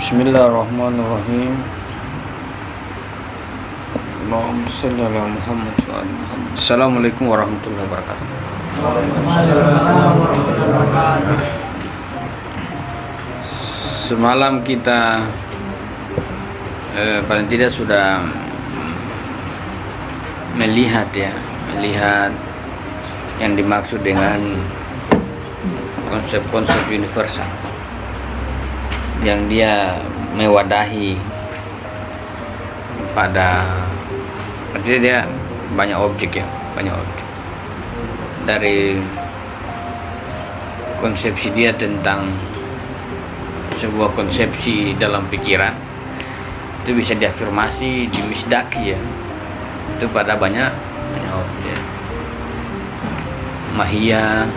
Bismillahirrahmanirrahim. Allahumma shalli ala Muhammad wa ali Muhammad. Assalamualaikum warahmatullahi wabarakatuh. Semalam kita paling tidak sudah melihat yang dimaksud dengan konsep-konsep universal yang dia mewadahi pada, artinya dia banyak objek dari konsepsi dia tentang sebuah konsepsi dalam pikiran itu bisa diafirmasi, dimisdaki itu pada banyak objek, mahia,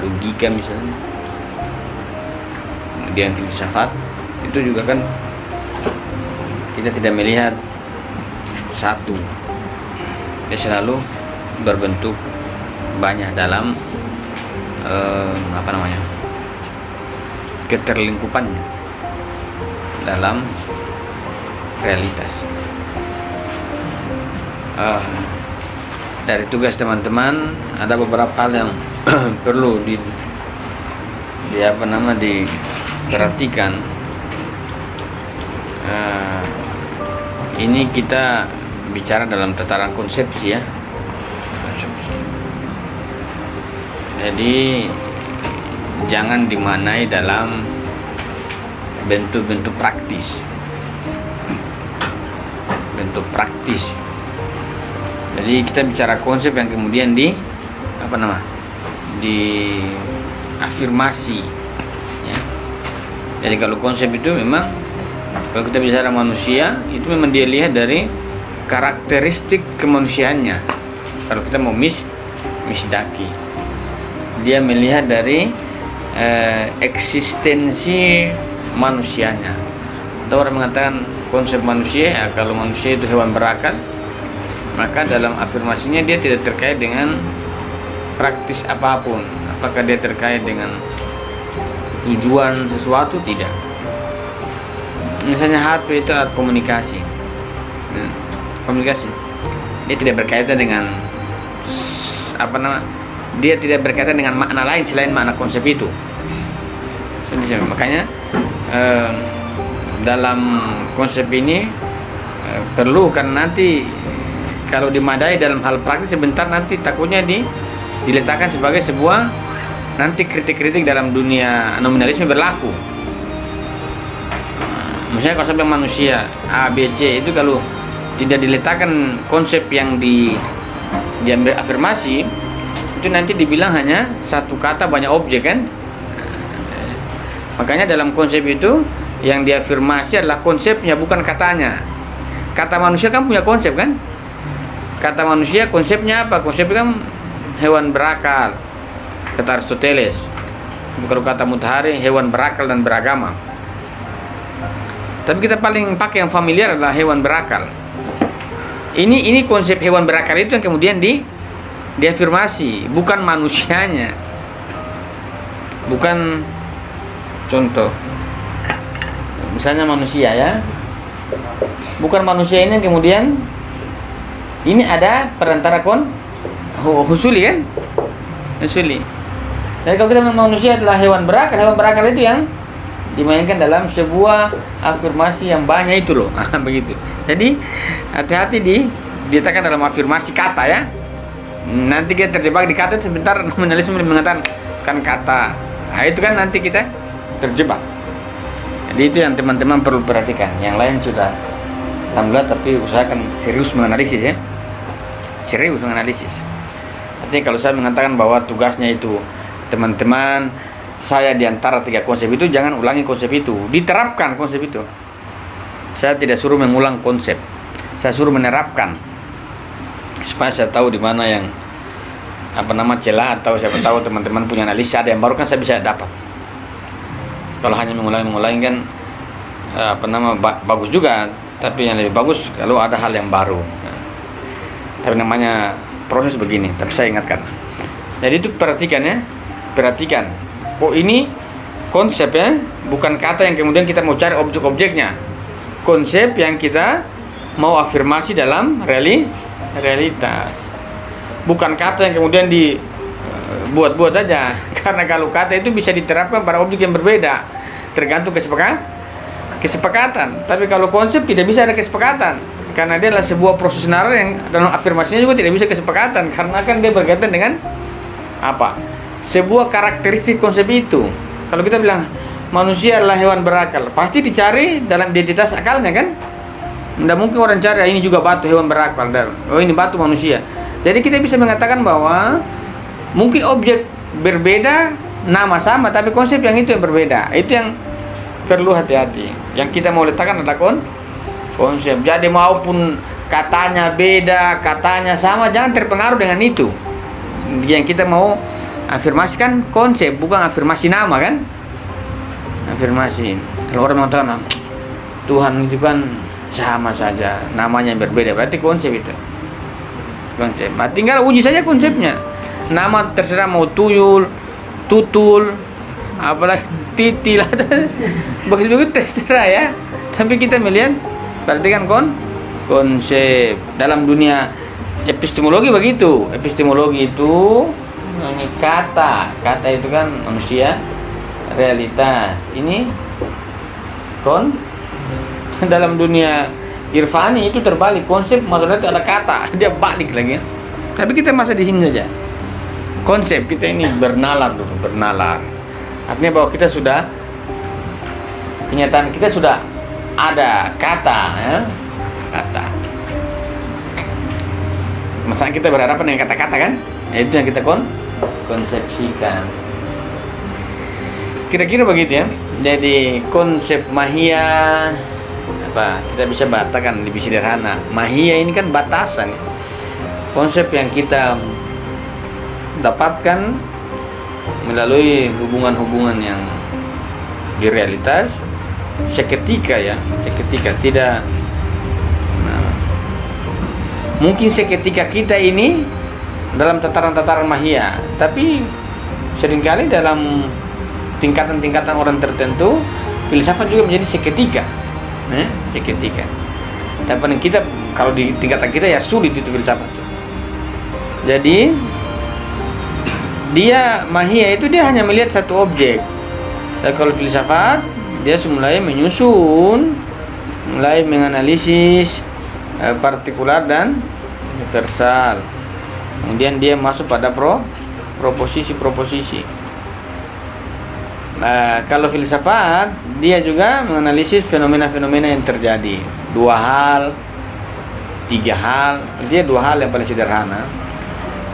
logika misalnya, kemudian filsafat itu juga kan kita tidak melihat satu, dia selalu berbentuk banyak dalam keterlingkupannya dalam realitas. Dari tugas teman-teman ada beberapa hal yang perlu diperhatikan. Ini kita bicara dalam tataran konsepsi ya. Jadi jangan dimaknai dalam bentuk-bentuk praktis. Jadi kita bicara konsep yang kemudian diafirmasi ya. Jadi kalau konsep itu memang, kalau kita bicara manusia itu memang dia lihat dari karakteristik kemanusiaannya. Kalau kita mau misdaki, dia melihat dari eksistensi manusianya. Ada orang mengatakan konsep manusia ya, kalau manusia itu hewan berakal, maka dalam afirmasinya dia tidak terkait dengan praktis apapun. Apakah dia terkait dengan tujuan sesuatu? Tidak. Misalnya HP itu alat komunikasi, dia tidak berkaitan dengan dia tidak berkaitan dengan makna lain selain makna konsep itu. Makanya dalam konsep ini perlu, karena nanti kalau dimadai dalam hal praktis sebentar nanti takutnya diletakkan sebagai sebuah nanti kritik-kritik dalam dunia nominalisme berlaku. Misalnya konsep yang manusia A, B, C itu kalau tidak diletakkan konsep yang diambil afirmasi, itu nanti dibilang hanya satu kata banyak objek kan. Makanya dalam konsep itu yang diafirmasi adalah konsepnya, bukan katanya. Kata manusia kan punya konsep kan. Kata manusia konsepnya apa? Konsepnya kan hewan berakal, kata Aristoteles. Bukan kata Mutahari, hewan berakal dan beragama. Tapi kita paling pakai yang familiar adalah hewan berakal. Ini konsep hewan berakal itu yang kemudian diafirmasi, bukan manusianya. Bukan, contoh misalnya manusia ya, bukan manusia ini yang kemudian ini ada perantara husuli kan, husuli. Jadi kalau kita manusia adalah hewan berakal itu yang dimainkan dalam sebuah afirmasi yang banyak itu loh. Begitu. Jadi hati-hati diletakkan dalam afirmasi kata ya. Nanti kita terjebak di kata, sebentar nominalisme mengatakan kata. Nah, itu kan nanti kita terjebak. Jadi itu yang teman-teman perlu perhatikan. Yang lain sudah alhamdulillah, tapi usahakan serius menganalisis ya. Serius menganalisis. Artinya kalau saya mengatakan bahwa tugasnya itu teman-teman, saya diantara tiga konsep itu, jangan ulangi konsep itu, diterapkan konsep itu. Saya tidak suruh mengulang konsep, saya suruh menerapkan supaya saya tahu di mana yang celah, atau siapa tahu teman-teman punya analisa ada yang baru kan saya bisa dapat. Kalau hanya mengulangi kan bagus juga, tapi yang lebih bagus kalau ada hal yang baru. Tapi namanya proses begini. Tapi saya ingatkan. Jadi itu perhatikan ya, perhatikan. Kok ini konsepnya bukan kata yang kemudian kita mau cari objek-objeknya. Konsep yang kita mau afirmasi dalam realitas. Bukan kata yang kemudian dibuat-buat aja. Karena kalau kata itu bisa diterapkan pada objek yang berbeda, tergantung kesepakatan. Tapi kalau konsep tidak bisa ada kesepakatan, karena dia adalah sebuah proses nalar yang dalam afirmasinya juga tidak bisa kesepakatan, karena kan dia berkaitan dengan apa? Sebuah karakteristik konsep itu. Kalau kita bilang manusia adalah hewan berakal, pasti dicari dalam identitas akalnya kan? Tidak mungkin orang cari ini juga batu hewan berakal, oh ini batu manusia. Jadi kita bisa mengatakan bahwa mungkin objek berbeda, nama sama, tapi konsep yang itu yang berbeda. Itu yang perlu hati-hati. Yang kita mau letakkan adalah konsep. Jadi maupun katanya beda, katanya sama, jangan terpengaruh dengan itu. Yang kita mau afirmasikan konsep, bukan afirmasi nama kan? Afirmasi. Kalau orang mengatakan Tuhan itu kan sama saja, namanya yang berbeda, berarti konsep itu. Konsep. Nah, tinggal uji saja konsepnya. Nama terserah mau tuyul, tutul, apalagi titil, begitu terserah ya. Tapi kita melihat, perhatikan konsep dalam dunia epistemologi begitu. Epistemologi itu kata itu kan manusia, realitas. Ini dalam dunia irfani itu terbalik, konsep maksudnya itu ada kata, dia balik lagi. Tapi kita masih di sini saja. Konsep kita ini bernalar. Artinya bahwa kita sudah, kenyataan kita sudah ada kata, ya? Kata. Masalah kita berhadapan dengan kata-kata kan? Itu yang kita konsepsikan. Kira-kira begitu ya. Jadi konsep mahia kita bisa batalkan lebih sederhana. Mahia ini kan batasan, konsep yang kita dapatkan melalui hubungan-hubungan yang di realitas seketika tidak mungkin seketika kita ini dalam tataran-tataran mahia, tapi seringkali dalam tingkatan-tingkatan orang tertentu filsafat juga menjadi seketika. Seketika. Tapi kita kalau di tingkatan kita ya sulit itu filsafat. Jadi dia mahia itu dia hanya melihat satu objek. Dan kalau filsafat dia mulai menyusun, mulai menganalisis partikular dan universal. Kemudian dia masuk pada proposisi. Kalau filsafat dia juga menganalisis fenomena-fenomena yang terjadi, 2 hal, 3 hal, dia 2 hal yang paling sederhana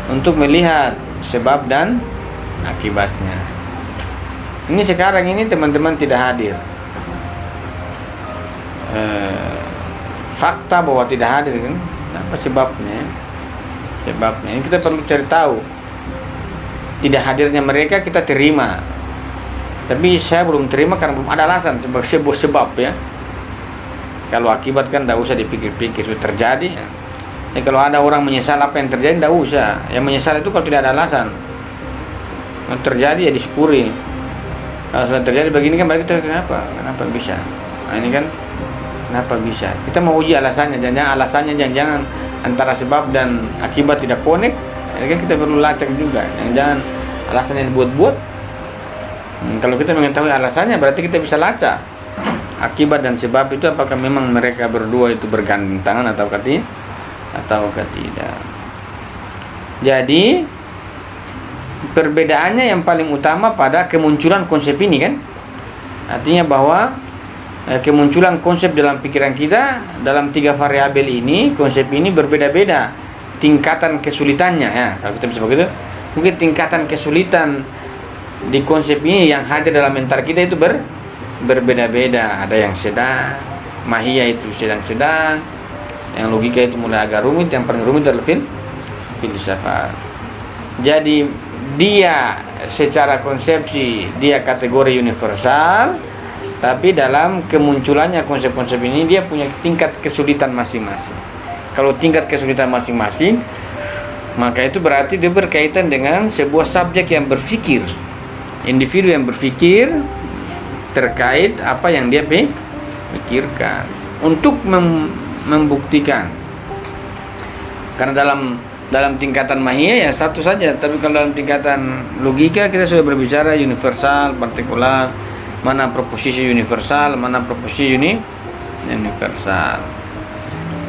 untuk melihat sebab dan akibatnya. Ini sekarang ini teman-teman tidak hadir, fakta bahwa tidak hadir kan, apa sebabnya? Ini kita perlu cari tahu. Tidak hadirnya mereka kita terima, tapi saya belum terima karena belum ada alasan sebagai sebuah sebab ya. Kalau akibat kan tidak usah dipikir-pikir, sudah terjadi ya. Kalau ada orang menyesal apa yang terjadi, tidak usah. Yang menyesal itu kalau tidak ada alasan. Kalau terjadi ya disyukuri. Kalau sudah terjadi begini kan berarti kenapa bisa? Nah, ini kan kenapa bisa? Kita mau uji alasannya, jangan-jangan antara sebab dan akibat tidak connect. Ini kan kita perlu lacak juga. Jangan alasannya dibuat-buat. Kalau kita mengetahui alasannya, berarti kita bisa lacak akibat dan sebab itu apakah memang mereka berdua itu bergandeng tangan ataukah tidak. Jadi perbedaannya yang paling utama pada kemunculan konsep ini kan. Artinya bahwa kemunculan konsep dalam pikiran kita dalam 3 variabel ini, konsep ini berbeda-beda tingkatan kesulitannya ya. Kalau kita bisa begitu, mungkin tingkatan kesulitan di konsep ini yang hadir dalam mental kita itu berbeda-beda. Ada yang sedang, mahia itu sedang-sedang, yang logika itu mulai agak rumit, yang paling rumit adalah filsafat. Jadi dia secara konsepsi dia kategori universal, tapi dalam kemunculannya konsep-konsep ini dia punya tingkat kesulitan masing-masing. Kalau tingkat kesulitan masing-masing, maka itu berarti dia berkaitan dengan sebuah subjek yang berpikir, individu yang berpikir terkait apa yang dia pikirkan untuk membuktikan. Karena dalam tingkatan mahiyah ya satu saja, tapi kalau dalam tingkatan logika kita sudah berbicara universal, partikular, mana proposisi universal, mana proposisi universal.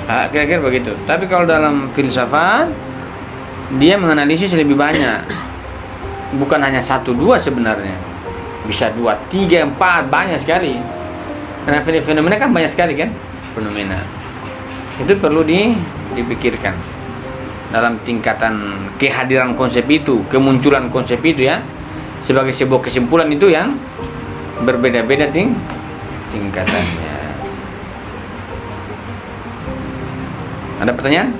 Kira-kira begitu. Tapi kalau dalam filsafat dia menganalisis lebih banyak, bukan hanya 1, 2 sebenarnya, bisa 2, 3, 4, banyak sekali. Karena fenomena kan banyak sekali kan, fenomena itu perlu dipikirkan dalam tingkatan kehadiran konsep itu, kemunculan konsep itu ya, sebagai sebuah kesimpulan itu yang berbeda-beda tingkatannya. Ada pertanyaan?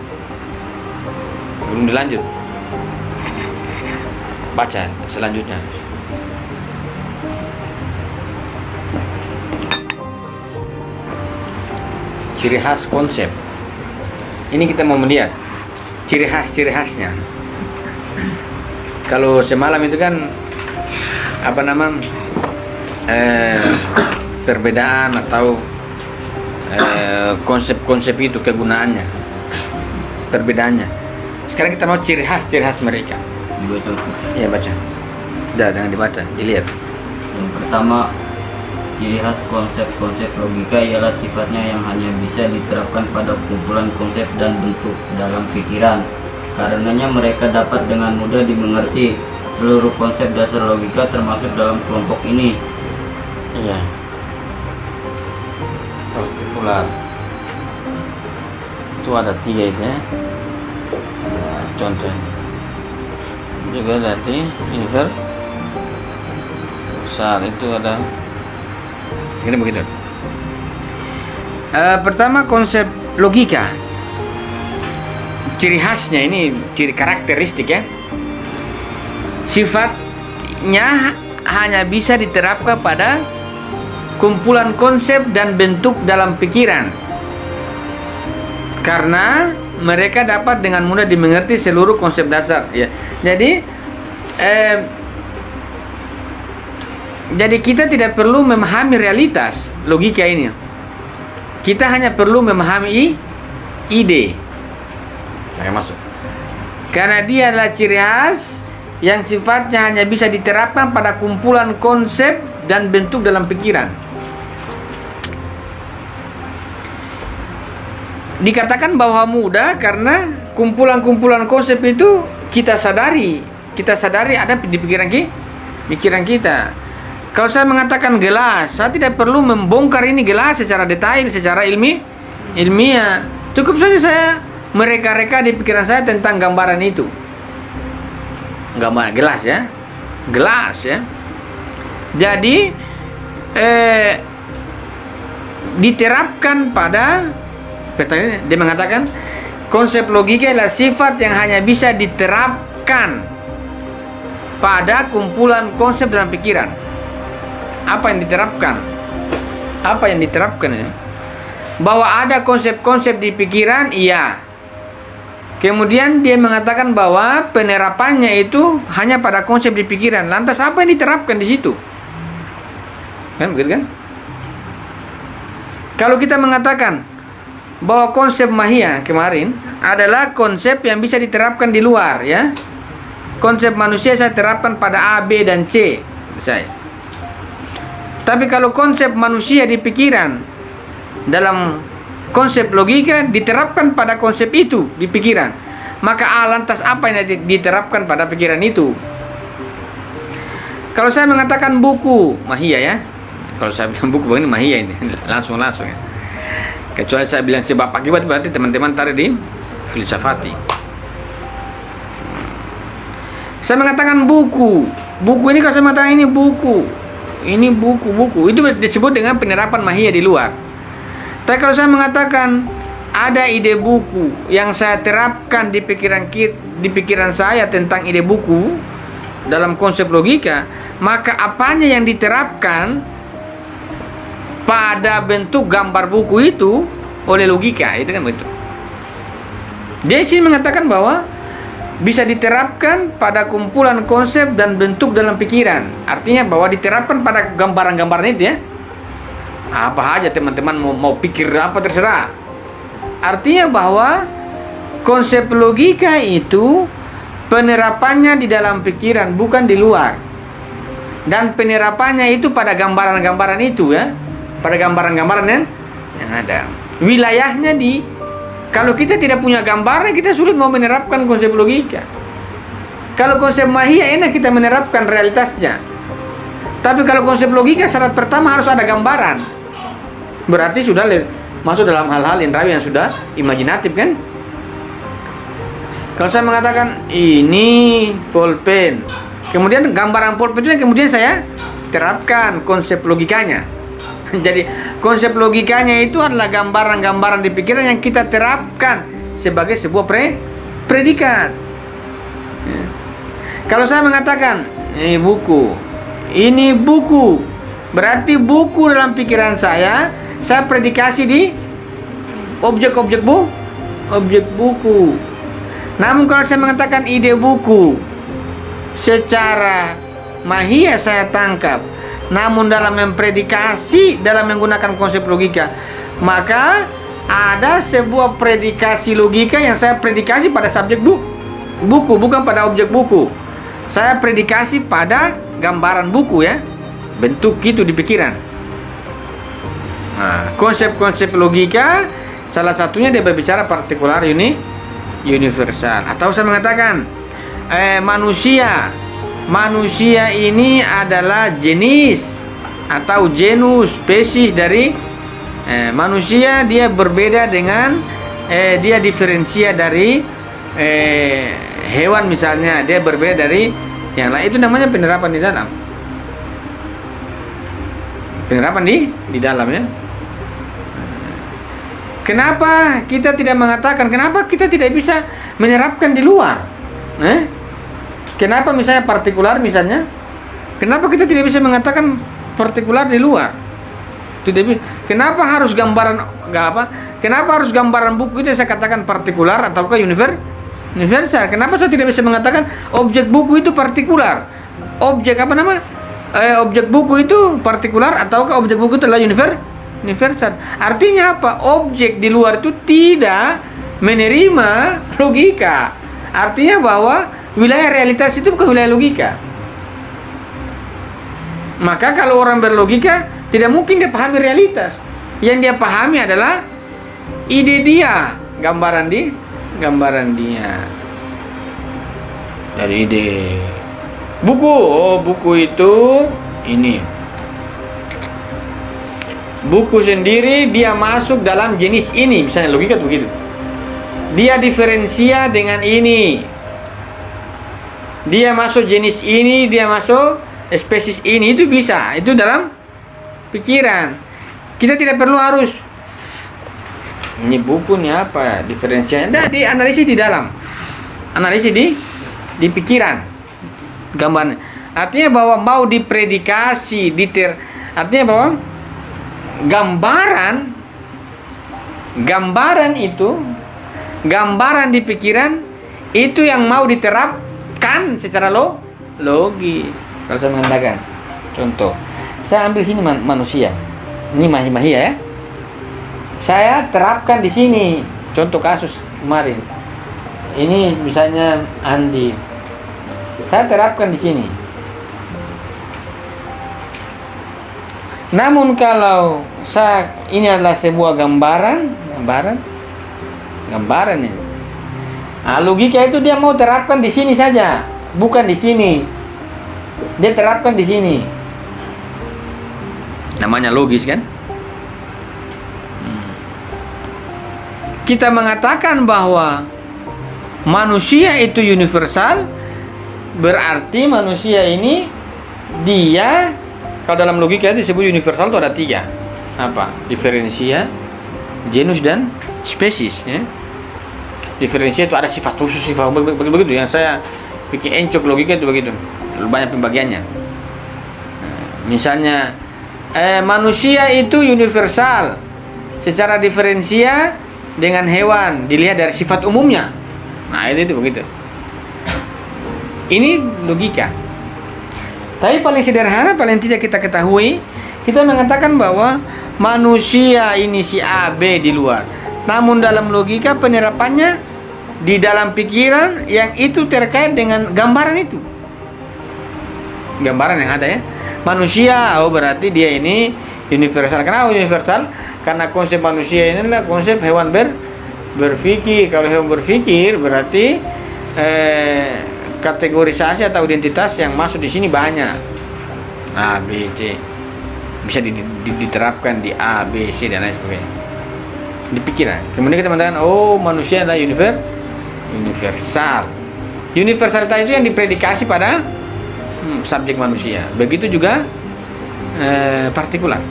Belum dilanjut. Baca selanjutnya. Ciri khas konsep. Ini kita mau melihat ciri khasnya. Kalau semalam itu kan perbedaan atau konsep-konsep itu kegunaannya, perbedaannya. Sekarang kita mau ciri khas mereka. Iya, baca. Jangan dibaca, dilihat. Yang pertama, ciri khas konsep-konsep logika ialah sifatnya yang hanya bisa diterapkan pada kumpulan konsep dan bentuk dalam pikiran. Karenanya mereka dapat dengan mudah dimengerti. Seluruh konsep dasar logika termasuk dalam kelompok ini. Iya. Partikular. Itu ada 3 itu ya. Contohnya. Juga nanti universal itu ada. Ini begitu. Pertama konsep logika. Ciri khasnya ini ciri karakteristik ya. Sifatnya hanya bisa diterapkan pada kumpulan konsep dan bentuk dalam pikiran. Karena mereka dapat dengan mudah dimengerti seluruh konsep dasar ya. Jadi kita tidak perlu memahami realitas logika ini. Kita hanya perlu memahami ide. Saya masuk. Karena dia adalah ciri khas yang sifatnya hanya bisa diterapkan pada kumpulan konsep dan bentuk dalam pikiran. Dikatakan bahwa mudah karena kumpulan-kumpulan konsep itu kita sadari ada di pikiran kita. Kalau saya mengatakan gelas, saya tidak perlu membongkar ini gelas secara detail, secara ilmiah. Cukup saja saya mereka-reka di pikiran saya tentang gambaran itu. Gambar gelas ya. Gelas ya. Jadi diterapkan pada dia mengatakan konsep logika adalah sifat yang hanya bisa diterapkan pada kumpulan konsep dalam pikiran. Apa yang diterapkan? Ya? Bahwa ada konsep-konsep di pikiran, iya. Kemudian dia mengatakan bahwa penerapannya itu hanya pada konsep di pikiran. Lantas apa yang diterapkan di situ? Kan begitu kan? Kalau kita mengatakan bahwa konsep mahiyah kemarin adalah konsep yang bisa diterapkan di luar ya. Konsep manusia saya terapkan pada A, B dan C misalnya. Tapi kalau konsep manusia di pikiran dalam konsep logika diterapkan pada konsep itu di pikiran, maka lantas apa yang diterapkan pada pikiran itu? Kalau saya mengatakan buku mahiyah ya, kalau saya bilang buku begini mahiyah ini langsung ya. Kecuali saya bilang sebab akibat berarti teman-teman tarik di filsafati. Saya mengatakan buku ini kalau saya mengatakan ini buku itu disebut dengan penerapan mahiyah di luar. Tapi kalau saya mengatakan ada ide buku yang saya terapkan di pikiran saya tentang ide buku dalam konsep logika, maka apanya yang diterapkan pada bentuk gambar buku itu oleh logika, itu kan begitu. Dia sini mengatakan bahwa bisa diterapkan pada kumpulan konsep dan bentuk dalam pikiran. Artinya bahwa diterapkan pada gambaran-gambaran itu ya. Apa aja teman-teman mau pikir apa terserah. Artinya bahwa konsep logika itu penerapannya di dalam pikiran, bukan di luar. Dan penerapannya itu pada gambaran-gambaran itu ya. Pada gambaran-gambaran yang ada. Wilayahnya kalau kita tidak punya gambaran, kita sulit mau menerapkan konsep logika. Kalau konsep mahiyah enak kita menerapkan realitasnya. Tapi kalau konsep logika syarat pertama harus ada gambaran. Berarti sudah masuk dalam hal-hal indrawi yang sudah imajinatif kan? Kalau saya mengatakan ini pulpen, kemudian gambaran pulpen itu kemudian saya terapkan konsep logikanya. Jadi konsep logikanya itu adalah gambaran-gambaran di pikiran yang kita terapkan sebagai sebuah predikat. Kalau saya mengatakan ini buku, berarti buku dalam pikiran saya predikasi di objek buku. Namun kalau saya mengatakan ide buku, secara mahiyah saya tangkap, namun dalam mempredikasi, dalam menggunakan konsep logika, maka ada sebuah predikasi logika yang saya predikasi pada subjek buku, bukan pada objek buku. Saya predikasi pada gambaran buku ya, bentuk itu di pikiran. Nah, konsep-konsep logika salah satunya dia berbicara partikular universal. Atau saya mengatakan manusia ini adalah jenis atau genus spesies dari manusia. Dia berbeda dengan dia diferensia dari hewan misalnya, dia berbeda dari yang lain. Itu namanya penerapan di dalam. Penerapan di dalam ya. Kenapa kita tidak mengatakan, kenapa kita tidak bisa menerapkan di luar? Kenapa misalnya partikular misalnya? Kenapa kita tidak bisa mengatakan partikular di luar? Tidak bisa. Kenapa harus gambaran Kenapa harus gambaran buku itu saya katakan partikular ataukah universal? Kenapa saya tidak bisa mengatakan objek buku itu partikular? Objek objek buku itu partikular ataukah objek buku itu adalah universal? Artinya apa? Objek di luar itu tidak menerima logika. Artinya bahwa wilayah realitas itu bukan wilayah logika. Maka kalau orang berlogika, tidak mungkin dia pahami realitas. Yang dia pahami adalah ide dia, gambaran dia. Dari ide. Buku itu ini. Buku sendiri dia masuk dalam jenis ini, misalnya logika tuh begitu. Dia diferensia dengan ini. Dia masuk jenis ini, dia masuk spesies ini, itu bisa. Itu dalam pikiran. Kita tidak perlu harus ini buku nih apa diferensianya. Nah, dianalisis di dalam. Analisis di pikiran. Gambaran. Artinya bahwa mau dipredikasi, artinya bahwa gambaran di pikiran itu yang mau diterapkan secara logis. Kalau saya mengatakan contoh, saya ambil sini manusia, ini mahiyah ya, saya terapkan di sini. Contoh kasus kemarin ini misalnya Andi, saya terapkan di sini. Namun kalau ini adalah sebuah gambaran ini. Nah, logika itu dia mau terapkan di sini saja, bukan di sini. Dia terapkan di sini. Namanya logis kan? Kita mengatakan bahwa manusia itu universal, berarti manusia ini dia, kalau dalam logika itu disebut universal itu ada 3. Apa? Diferensia, genus dan spesies ya. Diferensia itu ada sifat khusus, sifat begitu yang saya bikin encok logika itu begitu. Banyak pembagiannya. Misalnya manusia itu universal secara diferensia dengan hewan dilihat dari sifat umumnya. Nah, itu begitu. Ini logika. Tapi paling sederhana, paling tidak kita ketahui, kita mengatakan bahwa manusia ini si A, B di luar. Namun dalam logika penerapannya di dalam pikiran yang itu terkait dengan gambaran itu. Gambaran yang ada ya. Manusia, oh berarti dia ini universal. Kenapa universal? Karena konsep manusia ini adalah konsep hewan berpikir. Kalau hewan berpikir berarti kategorisasi atau identitas yang masuk di sini banyak. A, B, C. Bisa diterapkan di A, B, C dan lain sebagainya. Di pikiran. Kemudian kita mengatakan, oh manusia adalah universal. Universalitas itu yang dipredikasi pada subjek manusia. Begitu juga partikular.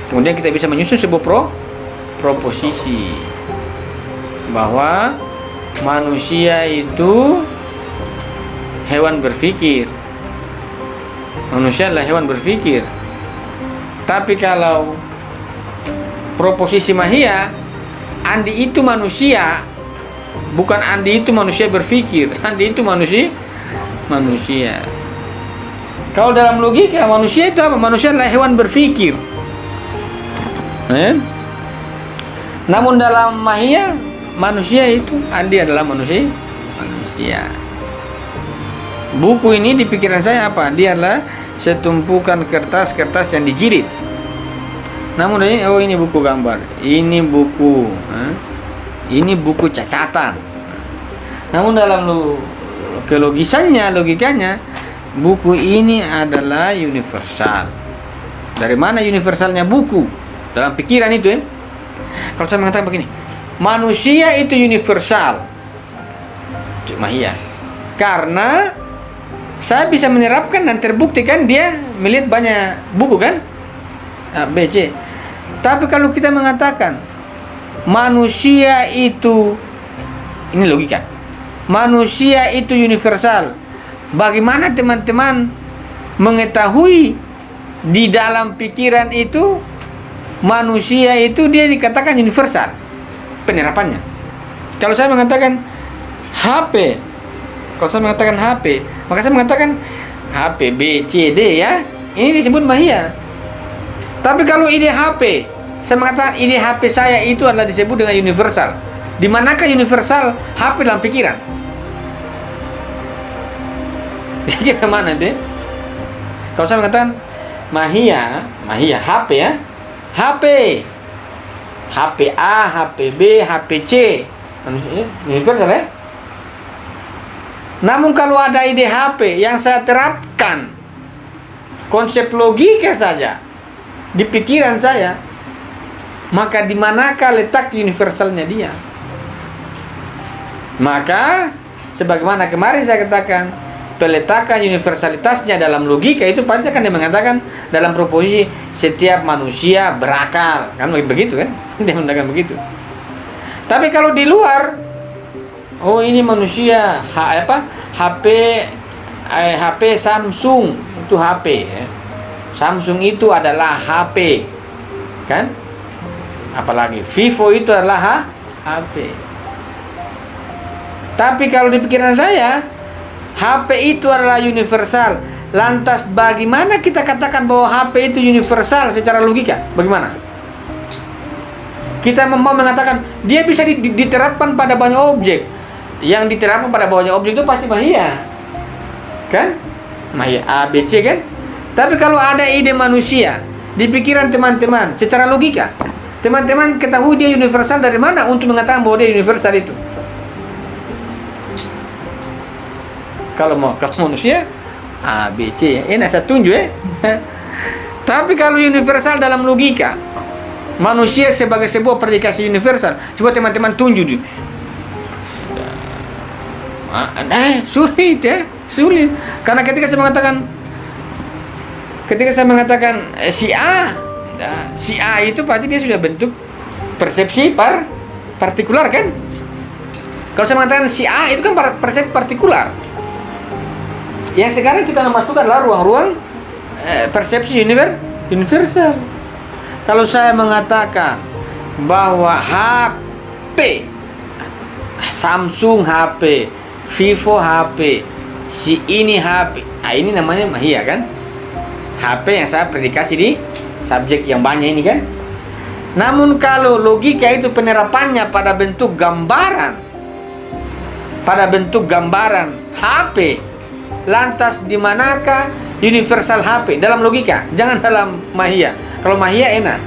Kemudian kita bisa menyusun sebuah proposisi bahwa manusia itu hewan berpikir. Manusia adalah hewan berpikir. Tapi kalau proposisi mahia, Andi itu manusia, bukan Andi itu manusia berpikir. Andi itu manusia. Kalau dalam logika manusia itu apa? Manusia adalah hewan berpikir. Namun dalam mahia manusia itu Andi adalah manusia. Buku ini di pikiran saya apa? Dia adalah setumpukan kertas-kertas yang dijilid. Namun ini, oh ini buku gambar, ini buku catatan. Namun dalam logikanya, buku ini adalah universal. Dari mana universalnya buku? Dalam pikiran itu ya. Kalau saya mengatakan begini, manusia itu universal, cuma iya, karena saya bisa menerapkan dan terbukti kan dia melihat banyak buku kan, A, B, C. Tapi kalau kita mengatakan manusia itu, ini logika, manusia itu universal, bagaimana teman-teman mengetahui di dalam pikiran itu manusia itu dia dikatakan universal penerapannya? Kalau saya mengatakan HP, maka saya mengatakan HP B, C, D ya. Ini disebut mahia. Tapi kalau ide HP, saya mengatakan ide HP saya itu adalah disebut dengan universal. Di manakah universal HP dalam pikiran? Pikiran mana deh? Kalau saya mengatakan mahia HP ya. HP A, HP B, HP C. Universal ya. Namun kalau ada ide HP yang saya terapkan konsep logika saja di pikiran saya, maka di manakah letak universalnya dia? Maka sebagaimana kemarin saya katakan, peletakan universalitasnya dalam logika itu pasti kan dia mengatakan dalam proposisi setiap manusia berakal, kan begitu kan? Dia mengatakan begitu. Tapi kalau di luar, oh ini manusia HP Samsung itu HP ya. Samsung itu adalah HP kan, apalagi Vivo itu adalah HP. Tapi kalau di pikiran saya HP itu adalah universal. Lantas bagaimana kita katakan bahwa HP itu universal secara logika? Bagaimana? Kita mau mengatakan dia bisa diterapkan pada banyak objek. Yang diterapkan pada banyak objek itu pasti mahia. Kan? Mahia A, B, C kan? Tapi kalau ada ide manusia di pikiran teman-teman secara logika, teman-teman ketahui dia universal dari mana untuk mengatakan bahwa dia universal itu? Kalau manusia A, B, C ya. Ini saya tunjuk ya. Tapi kalau universal dalam logika, manusia sebagai sebuah predikasi universal, coba teman-teman tunjuk. Sulit ya, sulit. Karena ketika saya mengatakan si A itu pasti dia sudah bentuk persepsi partikular kan? Kalau saya mengatakan si A itu kan persepsi partikular. Yang sekarang kita masukkan adalah ruang-ruang persepsi universal. Kalau saya mengatakan bahwa HP Samsung HP, Vivo HP, si ini HP. Ah, ini namanya mahia kan? HP yang saya predikasi di subjek yang banyak ini kan? Namun kalau logika itu penerapannya pada bentuk gambaran, HP, lantas di manakah universal HP dalam logika? Jangan dalam mahia. Kalau mahia enak,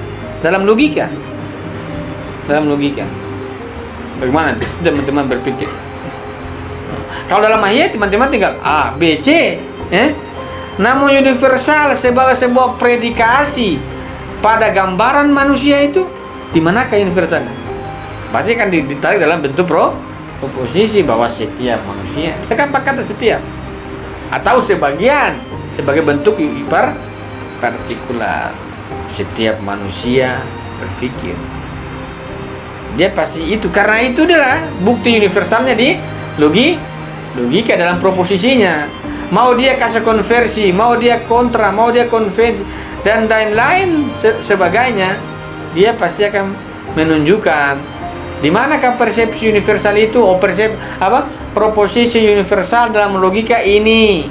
dalam logika. Bagaimana teman-teman berpikir? Kalau dalam mahia teman-teman tinggal A, B, C, namun universal sebagai sebuah predikasi pada gambaran manusia itu, di manakah universalnya? Berarti kan ditarik dalam bentuk proposisi bahwa setiap manusia. Kenapa kata setiap? Atau sebagian sebagai bentuk partikular. Setiap manusia berpikir. Dia pasti itu, karena itu adalah bukti universalnya di logika dalam proposisinya. Mau dia kasih konversi, mau dia kontra, mau dia konvensi dan lain-lain sebagainya, dia pasti akan menunjukkan di manakah persepsi universal itu, proposisi universal dalam logika ini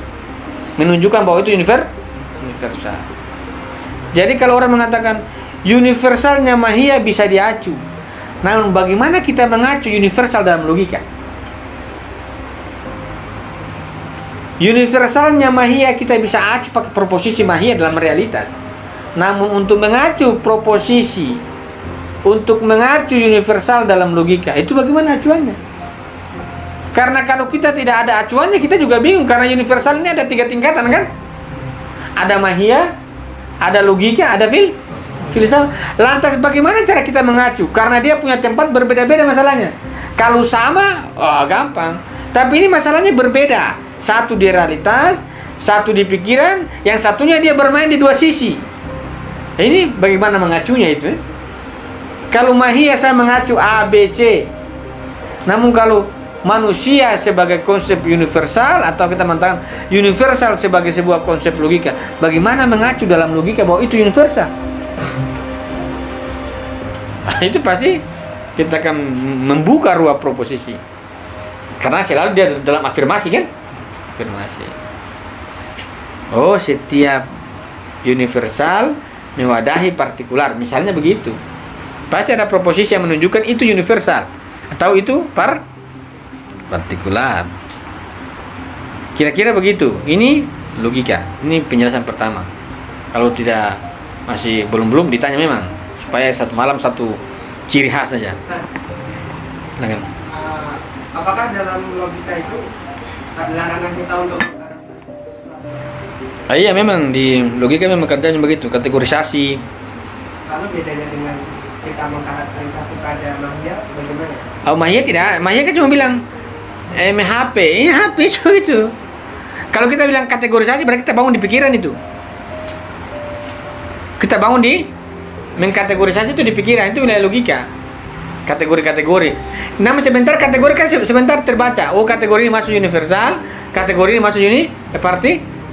menunjukkan bahwa itu universal. Jadi kalau orang mengatakan universalnya mahia bisa diacu, namun bagaimana kita mengacu universal dalam logika? Universalnya mahia kita bisa acu pakai proposisi mahia dalam realitas. Namun untuk mengacu proposisi, untuk mengacu universal dalam logika, itu bagaimana acuannya? Karena kalau kita tidak ada acuannya, kita juga bingung. Karena universal ini ada 3 tingkatan kan? Ada mahia, ada logika, ada filsafat. Lantas bagaimana cara kita mengacu? Karena dia punya tempat berbeda-beda masalahnya. Kalau sama, gampang. Tapi ini masalahnya berbeda. Satu di realitas, satu di pikiran, yang satunya dia bermain di 2 sisi. Ini bagaimana mengacunya itu? Kalau mahia saya mengacu A, B, C. Namun kalau manusia sebagai konsep universal, atau kita mengatakan universal sebagai sebuah konsep logika, bagaimana mengacu dalam logika bahwa itu universal? Itu pasti kita akan membuka ruang proposisi, karena selalu dia dalam afirmasi kan? Afirmasi. Oh, setiap universal mewadahi partikular, misalnya begitu. Pasti ada proposisi yang menunjukkan itu universal atau itu partikular. Kira-kira begitu. Ini logika. Ini penjelasan pertama. Kalau tidak, masih belum ditanya memang, supaya satu malam satu ciri khas saja. Silakan. Apakah dalam logika itu ada larangan kita untuk iya, memang di logika memang katanya begitu, kategorisasi. Kalau bedanya dengan kita mengkarakterisasi pada mahia bagaimana? Oh, mahia tidak. Mahia kan cuma bilang HP. Ini HP itu. Kalau kita bilang kategorisasi, berarti kita bangun di pikiran itu. Kita bangun di mengkategorisasi itu di pikiran, itu wilayah logika. Kategori-kategori. Namun sebentar kategori kan sebentar terbaca. Oh, kategori ini masuk universal, kategori ini masuk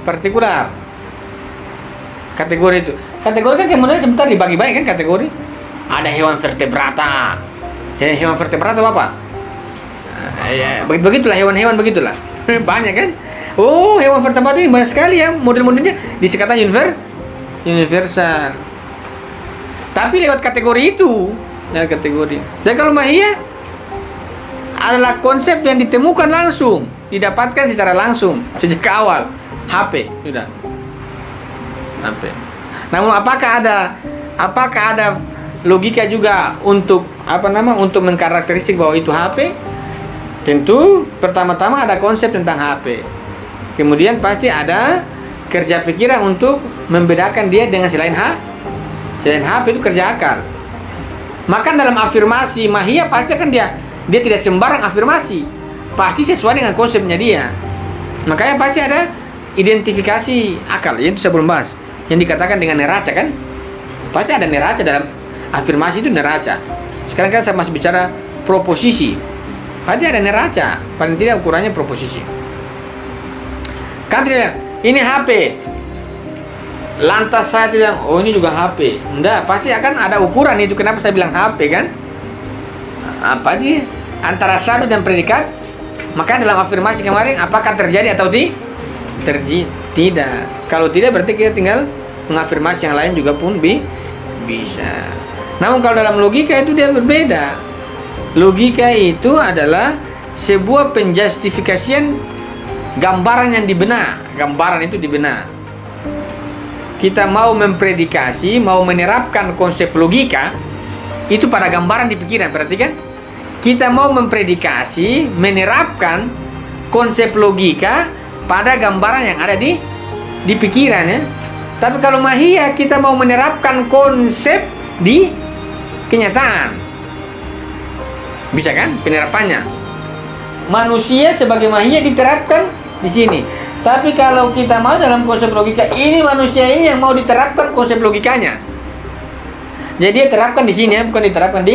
partikular. Kategori itu. Kategori kan kemudian sebentar dibagi-bagi kan kategori. Ada hewan vertebrata. Hewan vertebrata apa? Begitulah hewan-hewan begitulah. Banyak kan? Oh, hewan vertebrata ini banyak sekali ya, model-modelnya disekatan universal. Tapi lewat kategori itu. Ya, kategori. Dan kalau mahia adalah konsep yang ditemukan langsung, didapatkan secara langsung sejak awal. HP sudah. HP. Namun apakah ada logika juga untuk untuk mengkarakteristik bahwa itu HP? Tentu pertama-tama ada konsep tentang HP. Kemudian pasti ada kerja pikiran untuk membedakan dia dengan selain HP itu kerja akal. Maka dalam afirmasi mahia pasti kan dia tidak sembarang afirmasi, pasti sesuai dengan konsepnya dia. Makanya pasti ada identifikasi akal, itu saya belum bahas, yang dikatakan dengan neraca kan, pasti ada neraca dalam afirmasi itu neraca. Sekarang kan saya masih bicara proposisi, pasti ada neraca, paling tidak ukurannya proposisi. Kan tidak, ini HP. Lantas saya bilang, oh ini juga HP. Enggak, pasti akan ada ukuran itu. Kenapa saya bilang HP kan? Apa sih? Antara subjek dan predikat Maka dalam afirmasi kemarin, apakah terjadi atau tidak? Kalau tidak, berarti kita tinggal mengafirmasi yang lain juga pun bisa. Namun kalau dalam logika itu dia berbeda. Logika itu adalah sebuah penjustifikasian gambaran yang dibenak. Gambaran itu dibenak. Kita mau mempredikasi, mau menerapkan konsep logika itu pada gambaran di pikiran. Perhatikan, kita mau mempredikasi, menerapkan konsep logika pada gambaran yang ada di pikiran, ya. Tapi kalau mahiyah, kita mau menerapkan konsep di kenyataan. Bisa kan penerapannya? Manusia sebagai mahiyah diterapkan di sini. Tapi kalau kita mau dalam konsep logika, ini manusia ini yang mau diterapkan konsep logikanya. Jadi dia terapkan di sini, ya, bukan diterapkan di.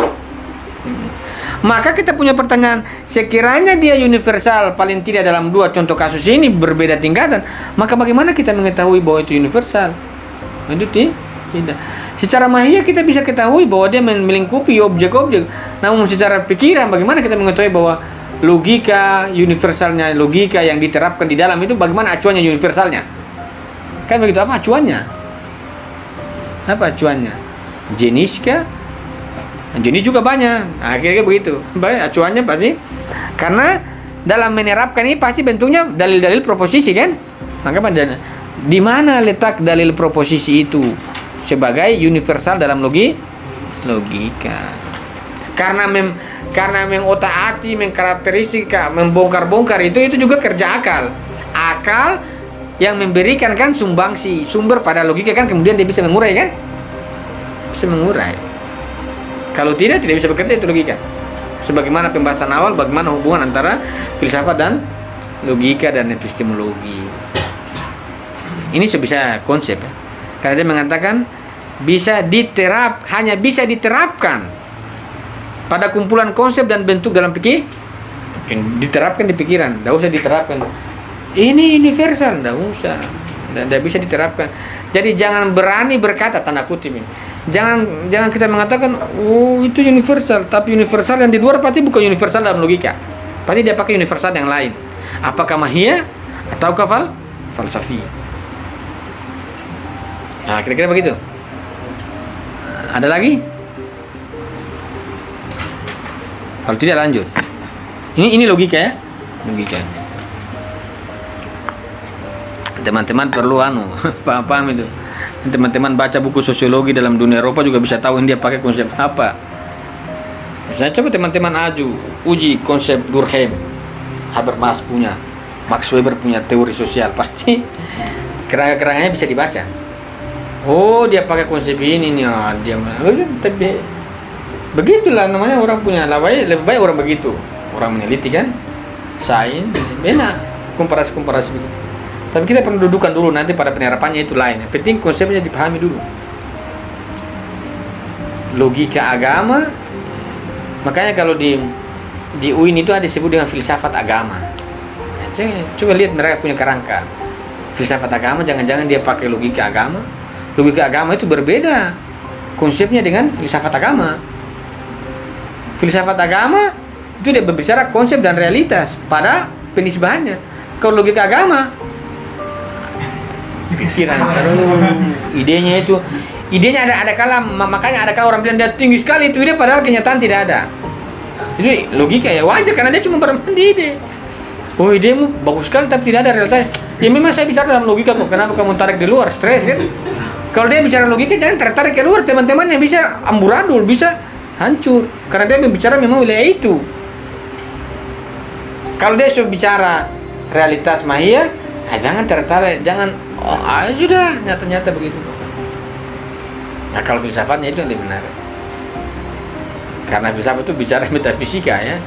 Maka kita punya pertanyaan, sekiranya dia universal paling tidak dalam dua contoh kasus ini berbeda tingkatan, maka bagaimana kita mengetahui bahwa itu universal? Itu tidak. Secara mahiyah kita bisa ketahui bahwa dia melingkupi objek-objek. Namun secara pikiran, bagaimana kita mengetahui bahwa logika universalnya, logika yang diterapkan di dalam itu bagaimana acuannya universalnya? Kan begitu, apa acuannya? Apa acuannya? Jenis kah? Jenis juga banyak. Nah, akhirnya begitu. Baik, acuannya pasti karena dalam menerapkan ini pasti bentuknya dalil-dalil proposisi, kan? Maka pada di mana letak dalil proposisi itu sebagai universal dalam logika? Karena mengotak-atik, mengkarakteristika, membongkar-bongkar itu juga kerja akal. Akal yang memberikan kan sumbangsi, sumber pada logika kan, kemudian dia bisa mengurai, kan? Bisa mengurai. Kalau tidak bisa bekerja itu logika. Sebagaimana pembahasan awal, bagaimana hubungan antara filsafat dan logika dan epistemologi. Ini sebisa konsep, ya. Karena dia mengatakan hanya bisa diterapkan pada kumpulan konsep dan bentuk dalam pikir. Diterapkan di pikiran, tidak usah diterapkan. Ini universal, tidak usah. Tidak bisa diterapkan. Jadi jangan berani berkata, tanda kutip ini. Jangan kita mengatakan, oh itu universal, tapi universal yang di luar pasti bukan universal dalam logika. Pasti dia pakai universal yang lain. Apakah mahiyah atau falsafi? Nah, kira-kira begitu. Ada lagi? Kalau tidak lanjut. Ini logika, ya. Logika. Teman-teman perlu paham itu. Teman-teman baca buku sosiologi dalam dunia Eropa juga bisa tahu dia pakai konsep apa. Misalnya coba teman-teman uji konsep Durkheim, Habermas punya, Max Weber punya teori sosial, pasti kerangka-kerangkanya bisa dibaca. Oh, dia pakai konsep ini nih, tapi begitulah namanya orang punya. Lebih baik orang begitu, orang meneliti, kan, sains, benar, komparasi begitu. Tapi kita perlu dudukan dulu, nanti pada penerapannya itu lain. Yang penting konsepnya dipahami dulu. Logika agama, makanya kalau di UIN itu ada disebut dengan filsafat agama. Coba lihat mereka punya kerangka. Filsafat agama, jangan-jangan dia pakai logika agama. Logika agama itu berbeda konsepnya dengan filsafat agama. Filsafat agama itu dia berbicara konsep dan realitas pada penisbahannya. Kalau logika agama, pikiran, idenya ada kala, makanya ada kala orang bilang dia tinggi sekali itu ide, padahal kenyataan tidak ada. Jadi logika ya wajar karena dia cuma bermain di ide. Oh, idemu bagus sekali tapi tidak ada realitas. Ya memang saya bicara dalam logika kok. Kenapa kamu tarik di luar? Stres, kan? Kalau dia bicara logika jangan tertarik ke luar, teman-teman yang bisa amburadul, bisa hancur karena dia berbicara memang wilayah itu. Kalau dia sudah bicara realitas mahiyah, jangan tertarik, jangan sudah nyata-nyata begitu. Nah, kalau filsafatnya itu yang lebih menarik. Karena filsafat itu bicara metafisika, ya.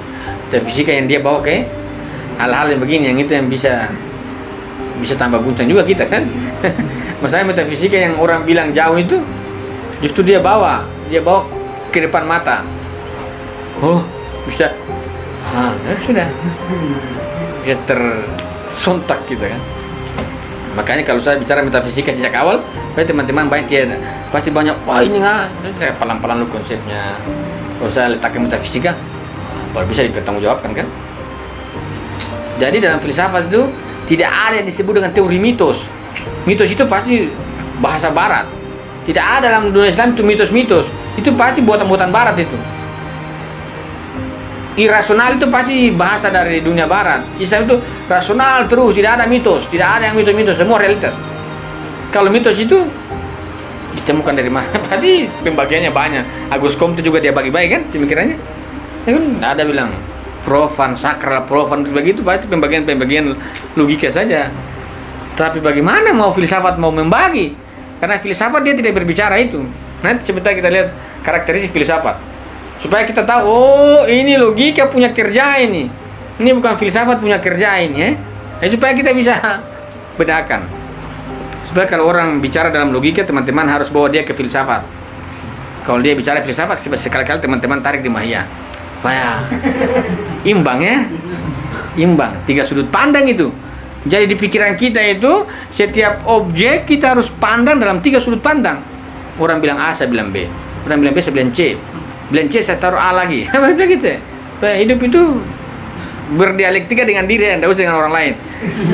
Metafisika yang dia bawa ke hal-hal yang begini, yang itu yang bisa tambah guncang juga kita, kan. Masalahnya metafisika yang orang bilang jauh itu justru dia bawa ke depan mata. Oh, bisa. Sudah. Ya tersontak gitu, kan. Makanya kalau saya bicara metafisika sejak awal, teman-teman pasti banyak, wah ini saya pelan-pelan lu konsepnya. Kalau saya letakkan metafisika, baru bisa dipertanggungjawabkan, kan. Jadi dalam filsafat itu tidak ada yang disebut dengan teori mitos. Mitos itu pasti bahasa barat. Tidak ada dalam dunia Islam itu mitos-mitos. Itu pasti buatan-buatan barat itu. Irasional itu pasti bahasa dari dunia barat. Islam itu rasional terus, tidak ada mitos, tidak ada yang mitos-mitos, semua realitas. Kalau mitos itu ditemukan dari mana? Berarti pembagiannya banyak. Agus Comte juga dia bagi-bagi kan pemikirannya. Ya kan ada bilang profan, sakral, profan begitu, berarti pembagian logika saja. Tapi bagaimana mau filsafat mau membagi? Karena filsafat dia tidak berbicara itu. Nanti sebentar kita lihat karakteristik filsafat. Supaya kita tahu, oh ini logika punya kerja ini. Ini bukan filsafat punya kerja ini ya. Supaya kita bisa bedakan. Supaya kalau orang bicara dalam logika, teman-teman harus bawa dia ke filsafat. Kalau dia bicara filsafat, sekali-kali teman-teman tarik di mahiyah. Supaya imbang ya. Imbang, 3 sudut pandang itu. Jadi di pikiran kita itu setiap objek kita harus pandang dalam 3 sudut pandang. Orang bilang A, saya bilang B. Orang bilang B, saya bilang C. Bilang C, saya taruh A lagi. Begitu. Hidup itu berdialektika dengan diri, tidak usah dengan orang lain.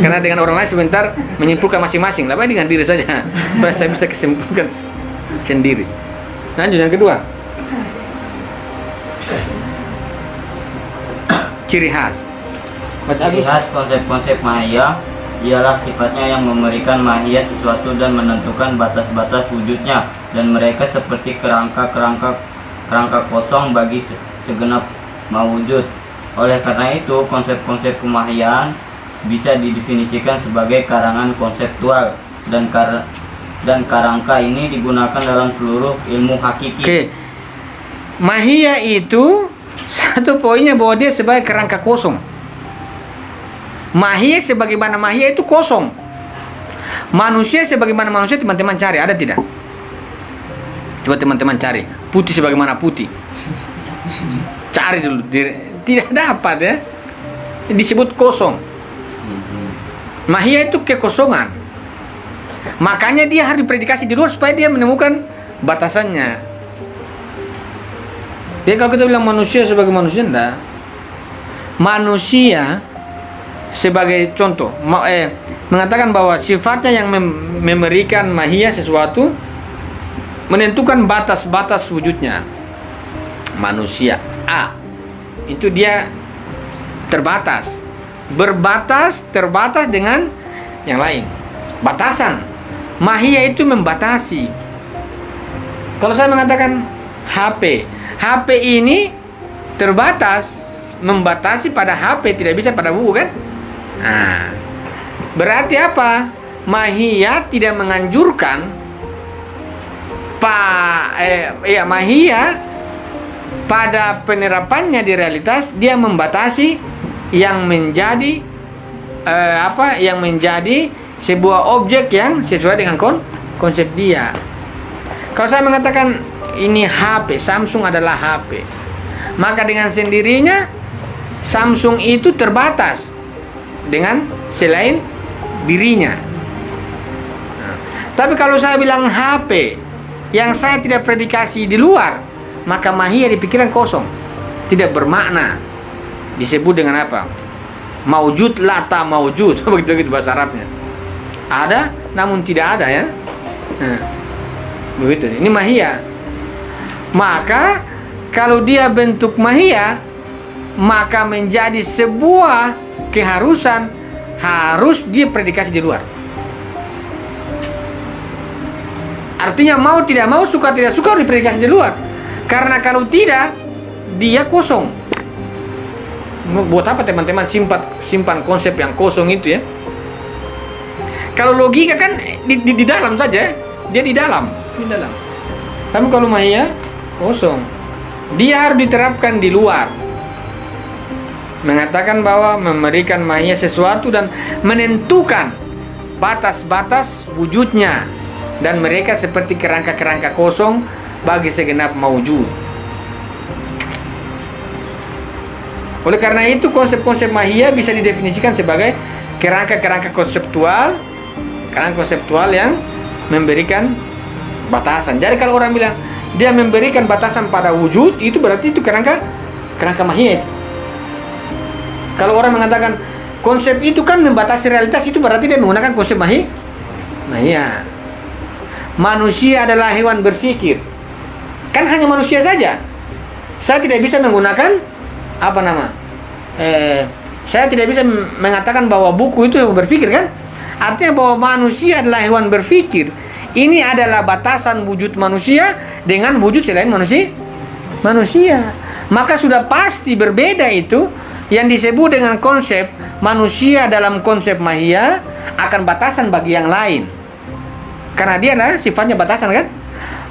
Karena dengan orang lain sebentar menyimpulkan masing-masing. Tapi dengan diri saja. Supaya saya bisa kesimpulkan sendiri. Lanjut yang kedua. Ciri khas. Ciri khas konsep-konsep mahiyah ialah sifatnya yang memberikan mahiyah sesuatu dan menentukan batas-batas wujudnya, dan mereka seperti kerangka kosong bagi segenap mawujud. Oleh karena itu, konsep-konsep kemahiyan bisa didefinisikan sebagai karangan konseptual, dan kerangka ini digunakan dalam seluruh ilmu hakiki. Oke. Mahiyah itu satu poinnya bahwa dia sebagai kerangka kosong. Mahiyah sebagaimana mahiyah itu kosong. Manusia sebagaimana manusia, teman-teman cari, ada tidak? Coba teman-teman cari. Putih sebagaimana putih. Cari dulu. Tidak dapat ya. Disebut kosong. Mahiyah itu kekosongan. Makanya dia harus dipredikasi di luar supaya dia menemukan batasannya. Jadi kalau kita bilang manusia sebagai manusia, enggak. Manusia sebagai contoh mengatakan bahwa sifatnya yang memberikan mahiyah sesuatu, menentukan batas-batas wujudnya. Manusia A itu dia terbatas, terbatas dengan yang lain. Batasan. Mahiyah itu membatasi. Kalau saya mengatakan HP ini terbatas, membatasi pada HP, tidak bisa pada buku kan? Nah, berarti apa? Mahiyah tidak menganjurkan mahiyah pada penerapannya di realitas dia membatasi yang menjadi yang menjadi sebuah objek yang sesuai dengan konsep dia. Kalau saya mengatakan ini HP, Samsung adalah HP, maka dengan sendirinya Samsung itu terbatas dengan selain dirinya. Nah, tapi kalau saya bilang HP yang saya tidak predikasi di luar, maka mahiyah di pikiran kosong, tidak bermakna. Disebut dengan apa? Maujud lata maujud. Begitu bahasa Arabnya. Ada namun tidak ada ya. Nah, begitu. Ini mahiyah. Maka kalau dia bentuk mahiyah, maka menjadi sebuah keharusan, harus dia predikasi di luar. Artinya mau tidak mau, suka tidak suka harus dipredikasi di luar. Karena kalau tidak, dia kosong. Buat apa teman-teman simpan konsep yang kosong itu ya? Kalau logika kan di dalam saja, dia di dalam. Tapi kalau mahiyah kosong, dia harus diterapkan di luar. Mengatakan bahwa memberikan mahiyah sesuatu dan menentukan batas-batas wujudnya, dan mereka seperti kerangka-kerangka kosong bagi segenap maujud. Oleh karena itu konsep-konsep mahiyah bisa didefinisikan sebagai kerangka-kerangka konseptual, yang memberikan batasan. Jadi kalau orang bilang dia memberikan batasan pada wujud, itu berarti itu kerangka mahiyah itu. Kalau orang mengatakan konsep itu kan membatasi realitas, itu berarti dia menggunakan konsep mahia. Manusia adalah hewan berpikir. Kan hanya manusia saja. Saya tidak bisa menggunakan saya tidak bisa mengatakan bahwa buku itu hewan berpikir, kan? Artinya bahwa manusia adalah hewan berpikir. Ini adalah batasan wujud manusia dengan wujud selain manusia. Maka sudah pasti berbeda itu yang disebut dengan konsep manusia dalam konsep mahia akan batasan bagi yang lain. Karena dia adalah sifatnya batasan, kan?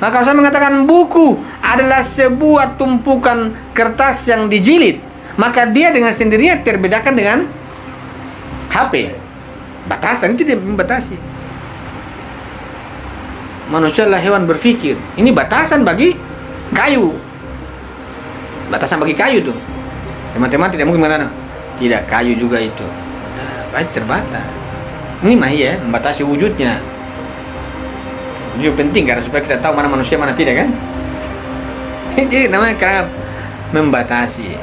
Maka kalau saya mengatakan buku adalah sebuah tumpukan kertas yang dijilid, maka dia dengan sendirinya terbedakan dengan HP. Batasan itu dia membatasi. Manusia adalah hewan berpikir. Ini batasan bagi kayu. Batasan bagi kayu tuh. Teman-teman tidak mungkin mengatakan tidak, kayu juga itu. Baik, terbatas. Ini mahia, membatasi wujudnya. Wujud penting karena supaya kita tahu mana manusia mana tidak, kan? Jadi namanya karena membatasi.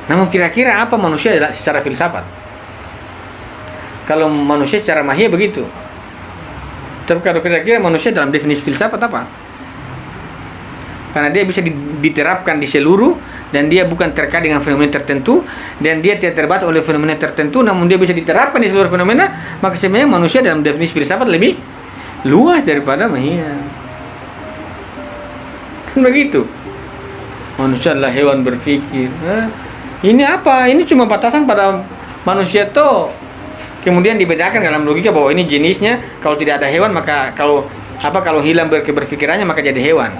Namun kira-kira apa manusia secara filsafat? Kalau manusia secara mahia begitu. Tapi kalau kira-kira manusia dalam definisi filsafat apa? Karena dia bisa diterapkan di seluruh, dan dia bukan terkait dengan fenomena tertentu, dan dia tidak terbatas oleh fenomena tertentu, namun dia bisa diterapkan di seluruh fenomena. Maka sebenarnya manusia dalam definisi filsafat lebih luas daripada mahia. Kan begitu. Manusia adalah hewan berpikir. Ini apa? Ini cuma batasan pada manusia toh. Kemudian dibedakan dalam logika bahwa ini jenisnya, kalau tidak ada hewan maka kalau hilang berpikirannya maka jadi hewan.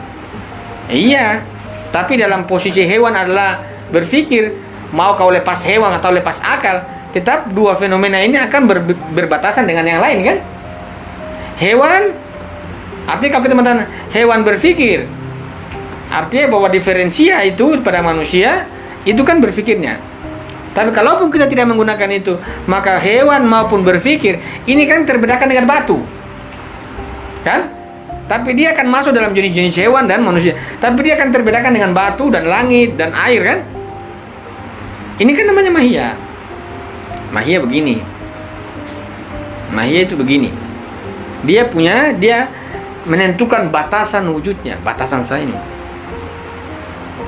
Iya, tapi dalam posisi hewan adalah berpikir, mau kau lepas hewan atau lepas akal, tetap dua fenomena ini akan berbatasan dengan yang lain, kan? Hewan, artinya kalau kita mengatakan hewan berpikir, artinya bahwa diferensia itu pada manusia itu kan berpikirnya. Tapi kalaupun kita tidak menggunakan itu, maka hewan maupun berpikir ini kan terbedakan dengan batu, kan? Tapi dia akan masuk dalam jenis-jenis hewan dan manusia. Tapi dia akan terbedakan dengan batu dan langit dan air, kan? Ini kan namanya mahia. Mahia begini. Mahia itu begini. Dia menentukan batasan wujudnya, batasan saya ini.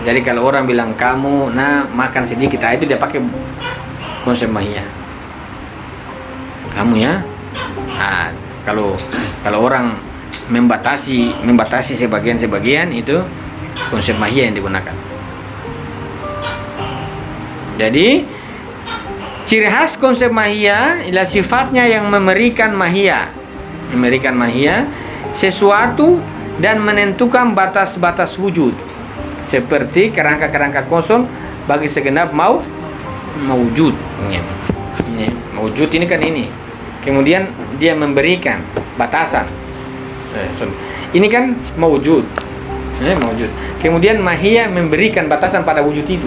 Jadi kalau orang bilang kamu makan sedikit, itu dia pakai konsep mahia. Kamu ya. Kalau orang membatasi sebagian itu konsep mahia yang digunakan. Jadi ciri khas konsep mahia adalah sifatnya yang memberikan mahia sesuatu dan menentukan batas-batas wujud, seperti kerangka-kerangka kosong bagi segenap mawujud. Mawujud ini kan ini. Kemudian dia memberikan batasan. Ini kan mawujud. Mawujud. Kemudian mahia memberikan batasan pada wujud itu.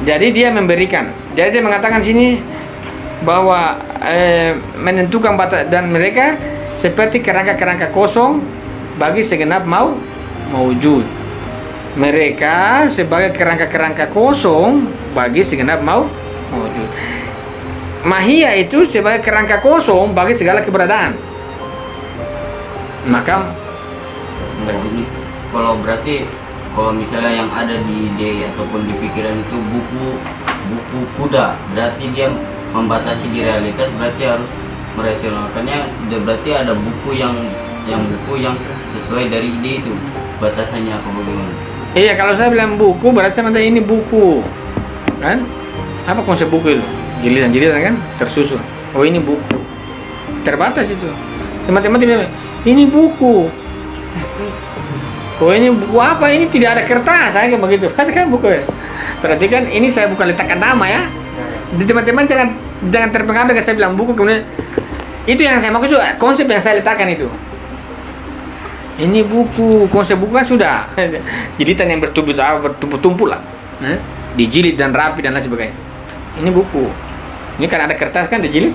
Jadi dia memberikan. Jadi dia mengatakan sini bahwa menentukan batas, dan mereka seperti kerangka-kerangka kosong bagi segenap mawujud. Mereka sebagai kerangka-kerangka kosong bagi segenap mawujud. Mahia itu sebagai kerangka kosong bagi segala keberadaan. Maka begini, kalau misalnya yang ada di ide ataupun di pikiran itu buku kuda, berarti dia membatasi di realitas, berarti harus merasionalkannya. Berarti ada buku yang sesuai dari ide itu, batasannya apa bagaimana? Iya, kalau saya bilang buku berarti saya ini buku, kan? Apa konsep buku itu? Jilidan-jilidan kan tersusun. Oh, ini buku. Terbatas itu. Teman-teman bilang, ini buku. Oh, ini buku apa? Ini tidak ada kertas, kayak begitu. Kan buku ya. Berarti kan ini saya bukan letakkan nama ya. Di teman-teman jangan terpengaruh dengan saya bilang buku, kemudian itu yang saya maksud, konsep yang saya letakkan itu. Ini buku, konsep buku kan sudah jilidan yang bertumpuk-tumpuk lah. Dijilid dan rapi dan lain sebagainya. Ini buku. Ini kan ada kertas kan dijilid.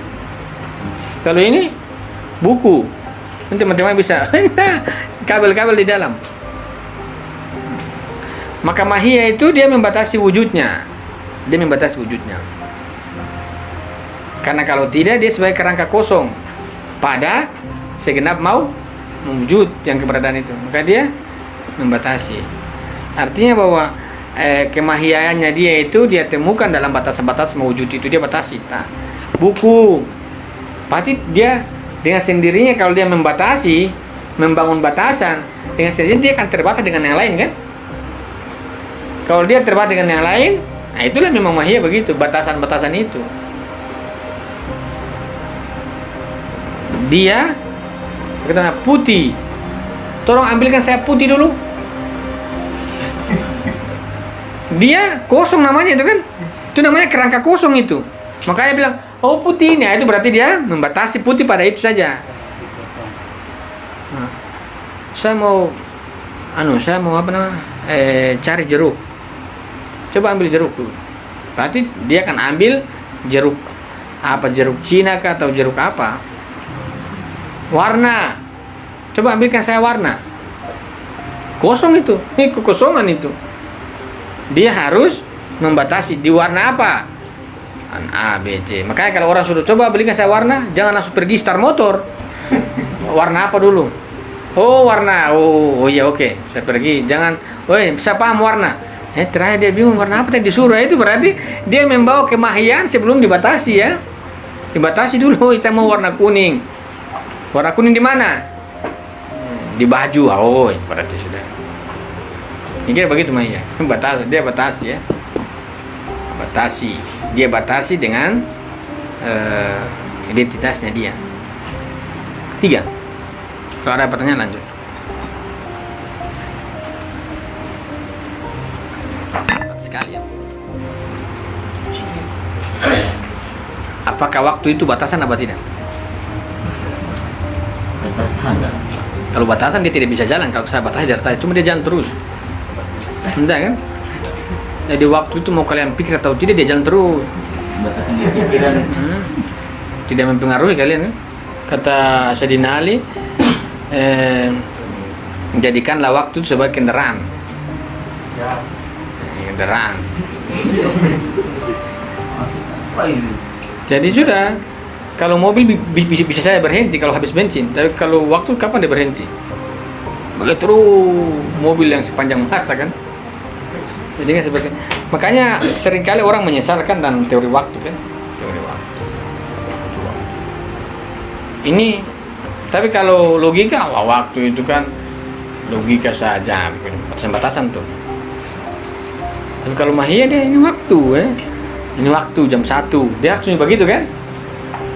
Kalau ini buku, nanti teman-teman bisa kabel-kabel di dalam. Maka mahiyah itu dia membatasi wujudnya. Dia membatasi wujudnya. Karena kalau tidak dia sebagai kerangka kosong pada segenap mau wujud yang keberadaan itu. Maka dia membatasi. Artinya bahwa kemahiyaannya dia itu dia temukan dalam batas-batas mewujud itu, dia batasi. Nah, buku pasti dia dengan sendirinya kalau dia membatasi, membangun batasan, dengan sendirinya dia akan terbatas dengan yang lain kan. Kalau dia terbatas dengan yang lain, nah itulah memang mahiyah begitu, batasan-batasan itu. Dia kata putih, tolong ambilkan saya putih dulu. Dia kosong namanya itu kan, itu namanya kerangka kosong itu. Makanya bilang, oh putih ini, itu berarti dia membatasi putih pada itu saja. Nah, saya mau apa namanya, cari jeruk. Coba ambil jeruk dulu. Berarti dia akan ambil jeruk apa, jeruk Cina kah atau jeruk apa? Warna. Coba ambilkan saya warna. Kosong itu. Ini kekosongan itu. Dia harus membatasi di warna apa? A, B, C. Makanya kalau orang sudah coba belikan saya warna, jangan langsung pergi start motor. Warna apa dulu? Oh, warna. Oh iya oke. Saya pergi. Jangan, saya paham warna. Terakhir dia bingung warna apa tadi disuruh. Itu berarti dia membawa kemahian sebelum dibatasi ya. Dibatasi dulu, saya mau warna kuning. Warna kuning di mana? Di baju. Oh, berarti sudah. Ini kira begitu mahiyah. Batasi, dia batasi ya. Batasi. Dia batasi dengan identitasnya dia. Ketiga. Kalau ada pertanyaan lanjut. Sekali ya. Apakah waktu itu batasan apa tidak? Batasan. Kalau batasan dia tidak bisa jalan. Kalau saya batasi dari tadi, cuma dia jalan terus. Enggak kan? Jadi waktu itu mau kalian pikir atau tidak dia jalan terus. Batasan di pikiran. Tidak mempengaruhi kalian kan? Kata Sayyidina Ali, jadikanlah waktu itu sebagai kendaraan. Kendaraan. Apa ini? Jadi sudah, kalau mobil bisa saya berhenti kalau habis bensin. Tapi kalau waktu kapan dia berhenti? Begitu terus mobil yang sepanjang masa kan. Jadi kan seperti, makanya seringkali orang menyesalkan dalam teori waktu kan. Teori waktu. Ini, tapi kalau logika, waktu itu kan logika saja, batasan-batasan tuh. Tapi kalau mahiyah dia ini waktu ya. Ini waktu jam 1. Dia harusnya begitu kan?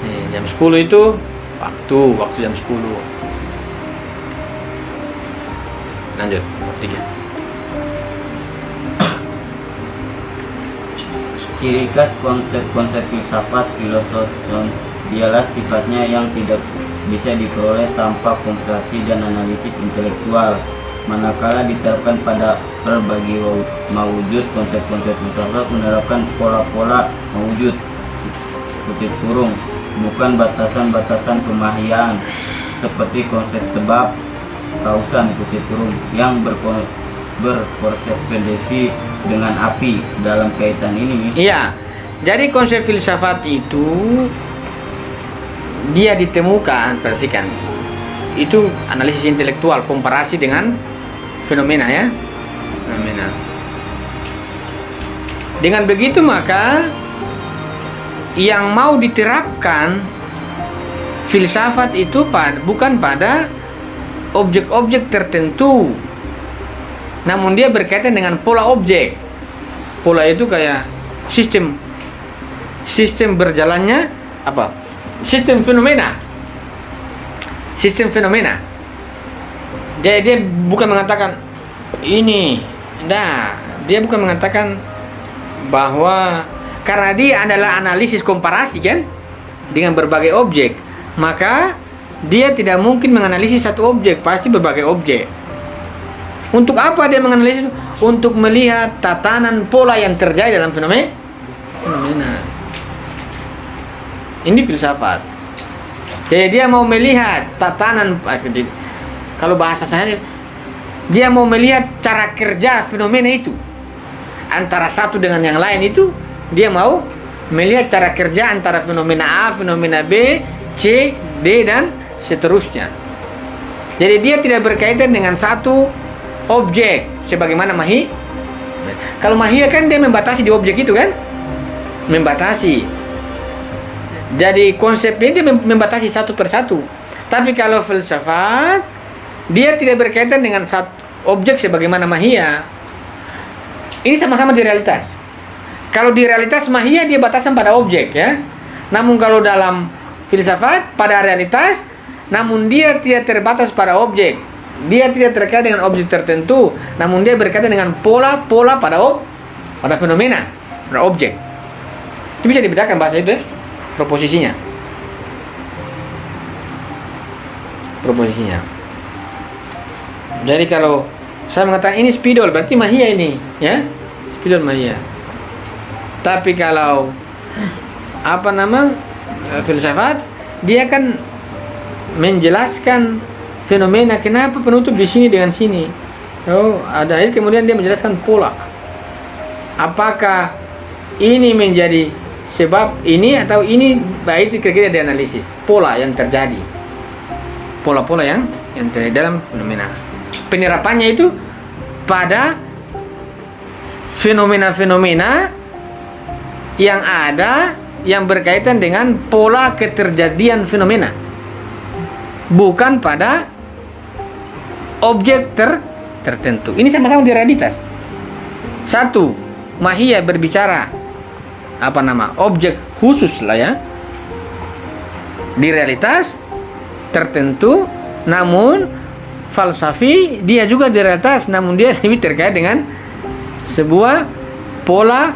Nih, jam 10 itu waktu jam 10. Lanjut, 3. Ciri khas konsep-konsep filsafat filosofi ialah sifatnya yang tidak bisa diperoleh tanpa komparasi dan analisis intelektual. Manakala diterapkan pada berbagai mawujud, konsep-konsep filsafat menerapkan pola-pola mawujud kutip kurung, bukan batasan-batasan kemahiyaan seperti konsep sebab kausan kutip kurung yang berkorespondensi dengan api dalam kaitan ini. Iya. Jadi konsep filsafat itu dia ditemukan, perhatikan. Itu analisis intelektual, komparasi dengan fenomena ya. Fenomena. Dengan begitu maka yang mau diterapkan filsafat itu bukan pada objek-objek tertentu, namun dia berkaitan dengan pola objek. Pola itu kayak sistem berjalannya apa? Sistem fenomena. Jadi dia bukan mengatakan ini, dia bukan mengatakan bahwa karena dia adalah analisis komparasi kan dengan berbagai objek, maka dia tidak mungkin menganalisis satu objek, pasti berbagai objek. Untuk apa dia menganalisis? Untuk melihat tatanan pola yang terjadi dalam fenomena. Ini filsafat. Jadi dia mau melihat tatanan, kalau bahasa saya dia mau melihat cara kerja fenomena itu. antara satu dengan yang lain itu, dia mau melihat cara kerja antara fenomena A, fenomena B, C, D, dan seterusnya. Jadi dia tidak berkaitan dengan satu objek sebagaimana mahiyah. Kalau mahiyah kan dia membatasi di objek itu kan? Membatasi. Jadi konsepnya dia membatasi satu persatu. Tapi kalau filsafat, dia tidak berkaitan dengan satu objek sebagaimana mahiyah. Ini sama-sama di realitas. Kalau di realitas mahiyah dia batasan pada objek ya. Namun kalau dalam filsafat pada realitas, namun dia tidak terbatas pada objek. Dia tidak terkait dengan objek tertentu, namun dia berkaitan dengan pola-pola pada fenomena, pada objek. Itu bisa dibedakan bahasa itu ya. Proposisinya. Jadi kalau saya mengatakan ini spidol, berarti mahiyah ini, ya. Spidol mahiyah. Tapi kalau filsafat, dia kan menjelaskan fenomena kenapa penutup di sini dengan sini. Oh, ada air kemudian dia menjelaskan pola. Apakah ini menjadi sebab ini atau ini, baik itu kira-kira dianalisis pola yang terjadi, pola-pola yang terjadi dalam fenomena. Penerapannya itu pada fenomena-fenomena yang ada yang berkaitan dengan pola keterjadian fenomena, bukan pada objek tertentu. Ini sama-sama di realitas. Satu, mahiyah berbicara objek khusus lah ya, di realitas tertentu. Namun falsafi dia juga di realitas, namun dia lebih terkait dengan sebuah pola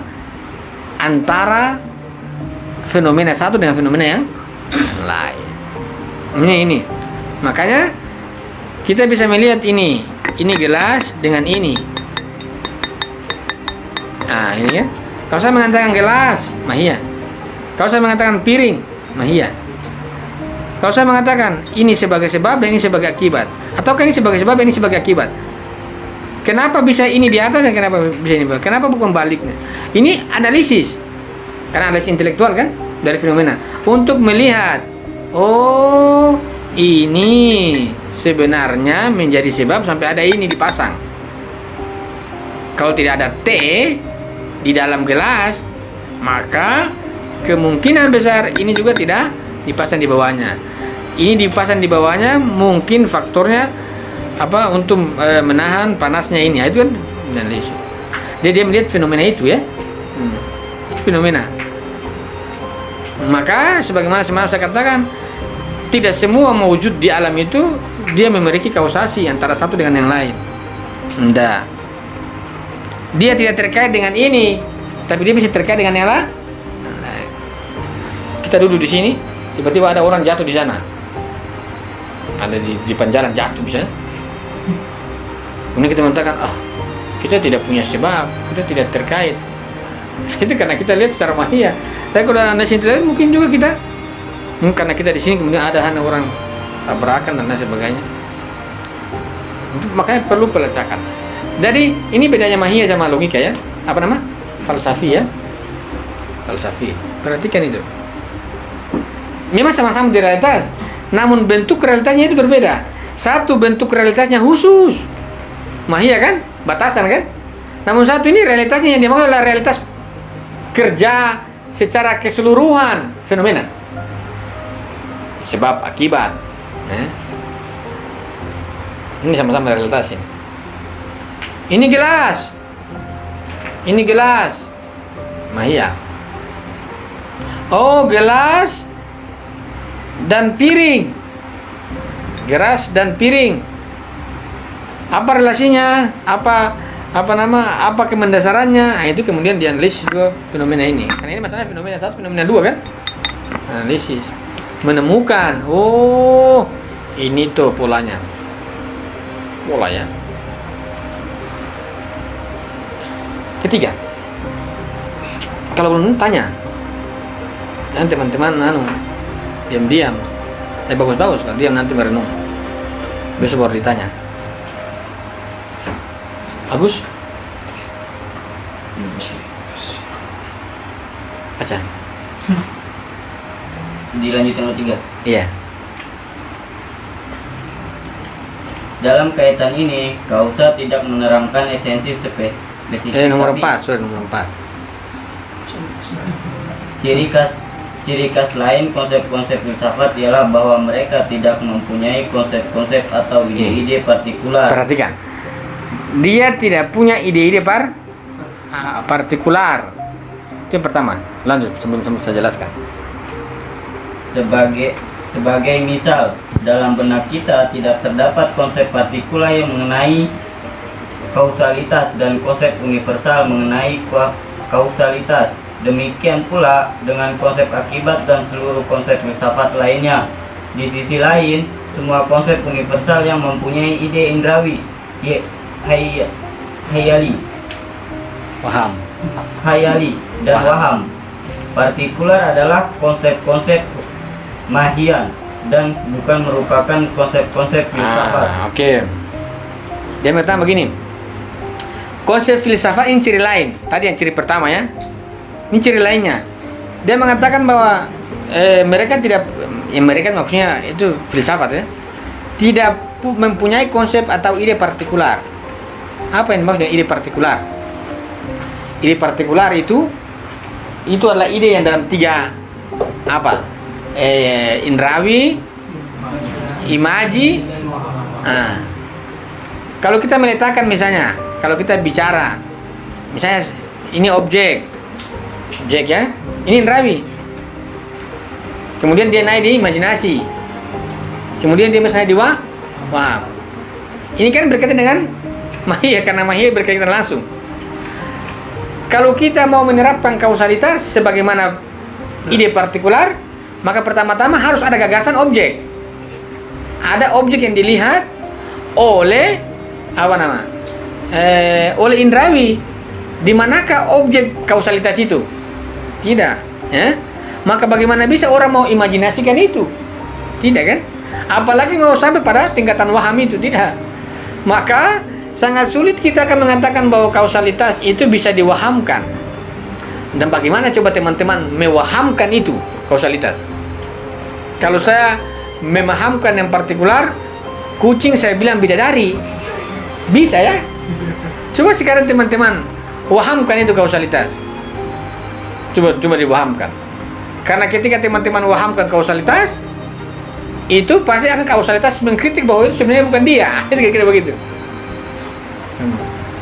antara fenomena satu dengan fenomena yang lain. Ini makanya kita bisa melihat ini gelas dengan ini. Nah ini kan, kalau saya mengatakan gelas, mahiyah. Kalau saya mengatakan piring, mahiyah. Kalau saya mengatakan ini sebagai sebab dan ini sebagai akibat, ataukah ini sebagai sebab dan ini sebagai akibat, kenapa bisa ini di atas dan kenapa bisa ini di bawah? Kenapa bukan baliknya? Ini analisis, karena analisis intelektual kan dari fenomena, untuk melihat, oh ini sebenarnya menjadi sebab sampai ada ini dipasang. Kalau tidak ada T di dalam gelas, maka kemungkinan besar ini juga tidak dipasang di bawahnya. Ini dipasang di bawahnya mungkin faktornya untuk menahan panasnya ini. Itu kan analisis. Dia melihat fenomena itu ya. Fenomena. Maka sebagaimana saya katakan, tidak semua mewujud di alam itu dia memiliki kausasi antara satu dengan yang lain. Tidak. Dia tidak terkait dengan ini, tapi dia bisa terkait dengan yang lain. Kita duduk di sini, tiba-tiba ada orang jatuh di sana. Ada di panjalan jatuh misalnya. Kemudian kita mengatakan, kita tidak punya sebab, kita tidak terkait. Itu karena kita lihat secara mahiyah. Tapi kalau anda sini mungkin juga kita, karena kita di sini kemudian ada orang tabrakan dan lain sebagainya. Itu makanya perlu pelacakan. Jadi ini bedanya mahiyah sama logika ya. Falsafi ya. Falsafi. Perhatikan itu. Memang sama-sama di realitas, namun bentuk realitasnya itu berbeda. Satu bentuk realitasnya khusus, mahiyah kan, batasan kan. Namun satu ini realitasnya yang dimaksud adalah realitas kerja secara keseluruhan fenomena, sebab akibat. Ini sama-sama realitas ini. Ini gelas, mahiyah. Oh, gelas dan piring. Gelas dan piring. Apa relasinya? Apa kemendasarannya? Nah, itu kemudian dianalisis dua fenomena ini. Karena ini masalahnya fenomena satu, fenomena dua kan? Analisis. Menemukan, oh, ini tuh polanya. Pola ya. Ketiga. Kalau belum tanya. Nanti teman-teman diam-diam, tapi bagus-bagus kalau diam nanti merenung, besok baru ditanya. Bagus? Baca. Dilanjut yang ketiga. Iya. Dalam kaitan ini, kausa tidak menerangkan esensi spesifik. Nomor tapi 4, nomor 4. Ciri khas lain konsep-konsep filsafat ialah bahwa mereka tidak mempunyai konsep-konsep atau ide-ide partikular. Perhatikan. Dia tidak punya ide-ide partikular. Itu yang pertama. Lanjut sebelum saya jelaskan. Sebagai misal, dalam benak kita tidak terdapat konsep partikular yang mengenai kausalitas dan konsep universal mengenai kausalitas. Demikian pula dengan konsep akibat dan seluruh konsep filsafat lainnya. Di sisi lain, semua konsep universal yang mempunyai ide indrawi, hayali dan waham. Partikular adalah konsep-konsep mahian dan bukan merupakan konsep-konsep filsafat. Oke. Dia mengatakan begini. Konsep filsafat ini ciri lain. Tadi yang ciri pertama ya. Ini ciri lainnya. Dia mengatakan bahwa mereka tidak, mereka maksudnya itu filsafat ya, tidak mempunyai konsep atau ide partikular. Apa yang maksudnya ide partikular? Ide partikular itu adalah ide yang dalam 3 apa? Indrawi, imaji. Kalau kita meletakkan misalnya, kalau kita bicara, misalnya ini objek ya, ini indrawi. Kemudian dia naik di imajinasi. Kemudian dia misalnya di waham. Ini kan berkaitan dengan mahia, karena mahia berkaitan langsung. Kalau kita mau menerapkan kausalitas sebagaimana ide partikular, maka pertama-tama harus ada gagasan objek. Ada objek yang dilihat oleh oleh indrawi. Di manakah objek kausalitas itu? Tidak, ya. Maka bagaimana bisa orang mau imajinasikan itu? Tidak kan? Apalagi mau sampai pada tingkatan waham itu, tidak. Maka sangat sulit kita akan mengatakan bahwa kausalitas itu bisa diwahamkan. Dan bagaimana coba teman-teman mewahamkan itu kausalitas? Kalau saya memahamkan yang partikular, kucing saya bilang bidadari, bisa ya? Coba sekarang teman-teman wahamkan itu kausalitas. Coba diwahamkan. Karena ketika teman-teman wahamkan kausalitas, itu pasti akan kausalitas mengkritik bahwa itu sebenarnya bukan dia. Kira-kira begitu.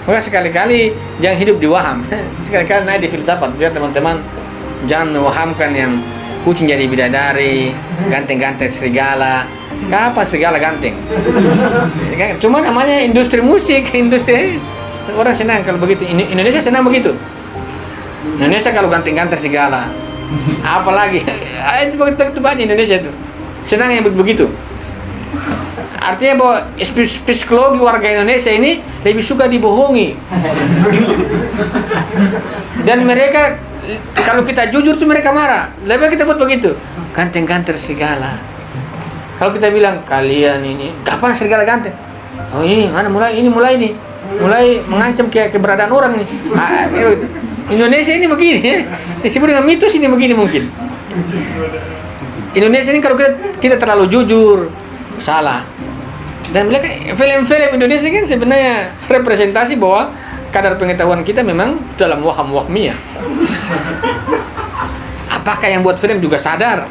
Maka sekali-kali jangan hidup di waham. Sekali-kali naik di filsafat. Biar teman-teman jangan mewahamkan yang kucing jadi bidadari, ganteng-ganteng serigala. Kapan serigala ganteng? Cuma namanya industri musik, industri orang senang kalau begitu. Indonesia senang begitu. Indonesia kalau ganteng-ganteng serigala. Apalagi itu begitu banyak Indonesia itu. Senang yang begitu. Artinya bahwa psikologi warga Indonesia ini lebih suka dibohongi. Dan mereka kalau kita jujur tuh mereka marah. Lebih kita buat begitu. Ganteng-ganteng serigala. Kalau kita bilang kalian ini kapan serigala ganteng? Oh ini mana mulai mengancam keberadaan orang ini. Indonesia ini begini ya. Disebut dengan mitos ini begini mungkin. Indonesia ini kalau kita terlalu jujur salah. Dan mereka film-film Indonesia kan sebenarnya representasi bahwa kadar pengetahuan kita memang dalam waham-wahmiyah. Apakah yang buat film juga sadar?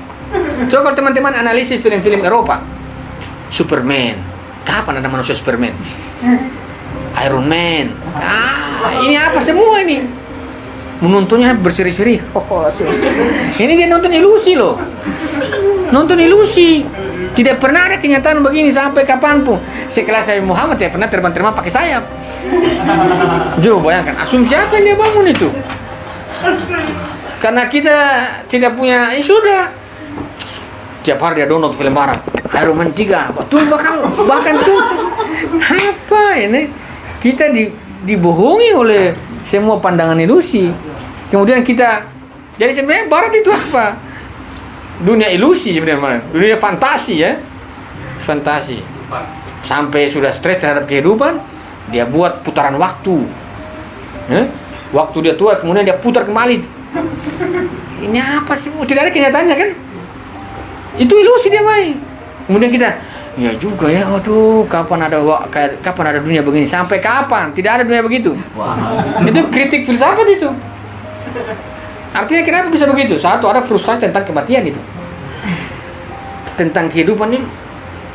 Coba kalau teman-teman analisis film-film Eropa, Superman, kapan ada manusia Superman? Iron Man, ini apa semua ini? Menontonnya berseri-seri. Ini dia nonton ilusi loh. Nonton ilusi. Tidak pernah ada kenyataan begini sampai kapanpun. Sekelas Nabi Muhammad tidak pernah terbang-terbang pakai sayap. Coba bayangkan, asumsi apa yang dia bangun itu? Karena kita tidak punya, sudah. Tiap hari dia download film barat. Iron Man 3, betul bahkan tuh. Apa ini? Kita dibohongi oleh semua pandangan ilusi. Kemudian kita, jadi sebenarnya barat itu apa? Dunia ilusi sebenarnya, dunia fantasi ya, fantasi. Sampai sudah stres terhadap kehidupan, dia buat putaran waktu. Waktu dia tua kemudian dia putar kembali. Ini apa sih? Tidak ada kenyataannya kan? Itu ilusi dia main. Kemudian kita, ya juga ya, aduh, kapan ada dunia begini? Sampai kapan? Tidak ada dunia begitu. Itu kritik filsafat itu. Artinya kenapa bisa begitu? Satu, ada frustasi tentang kematian itu. Tentang kehidupan ini,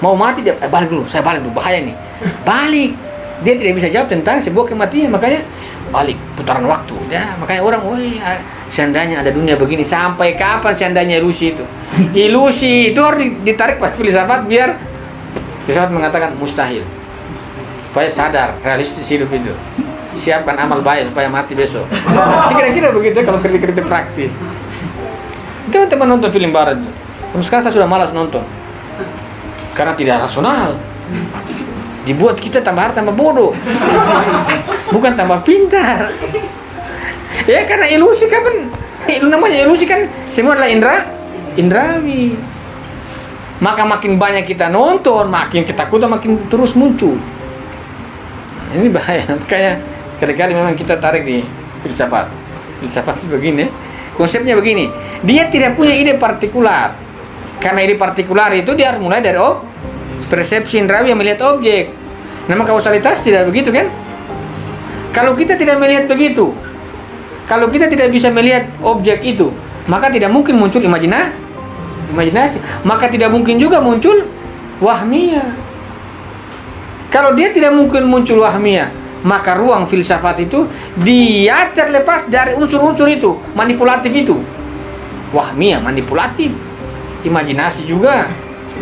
mau mati dia balik dulu, saya balik dulu, bahaya nih. Balik. Dia tidak bisa jawab tentang sebuah kematian, makanya balik putaran waktu. Ya, makanya orang, woi, seandainya ada dunia begini, sampai kapan seandainya ilusi itu? Ilusi itu harus ditarik pada filsafat biar filsafat mengatakan mustahil. Supaya sadar, realistis hidup itu. Siapkan amal baik supaya mati besok. Kira-kira begitu kalau kritik-kritik praktis. Itu teman nonton film barat itu. Sekarang saya sudah malas nonton karena tidak rasional. Dibuat kita tambah bodoh, bukan tambah pintar. Ya karena ilusi kapan? Namanya ilusi kan semua adalah indrawi. Maka makin banyak kita nonton, makin ketakutan makin terus muncul. Ini bahaya. Kayak kali-kali memang kita tarik di filsafat. Filsafat itu begini, konsepnya begini. Dia tidak punya ide partikular. Karena ide partikular itu dia harus mulai dari persepsi indrawi yang melihat objek. Nama kausalitas tidak begitu kan? Kalau kita tidak melihat begitu, kalau kita tidak bisa melihat objek itu, maka tidak mungkin muncul imajinasi. Maka tidak mungkin juga muncul wahmiyah. Kalau dia tidak mungkin muncul wahmiyah, maka ruang filsafat itu dia terlepas dari unsur-unsur itu, manipulatif itu. Wahmiyah manipulatif, imajinasi juga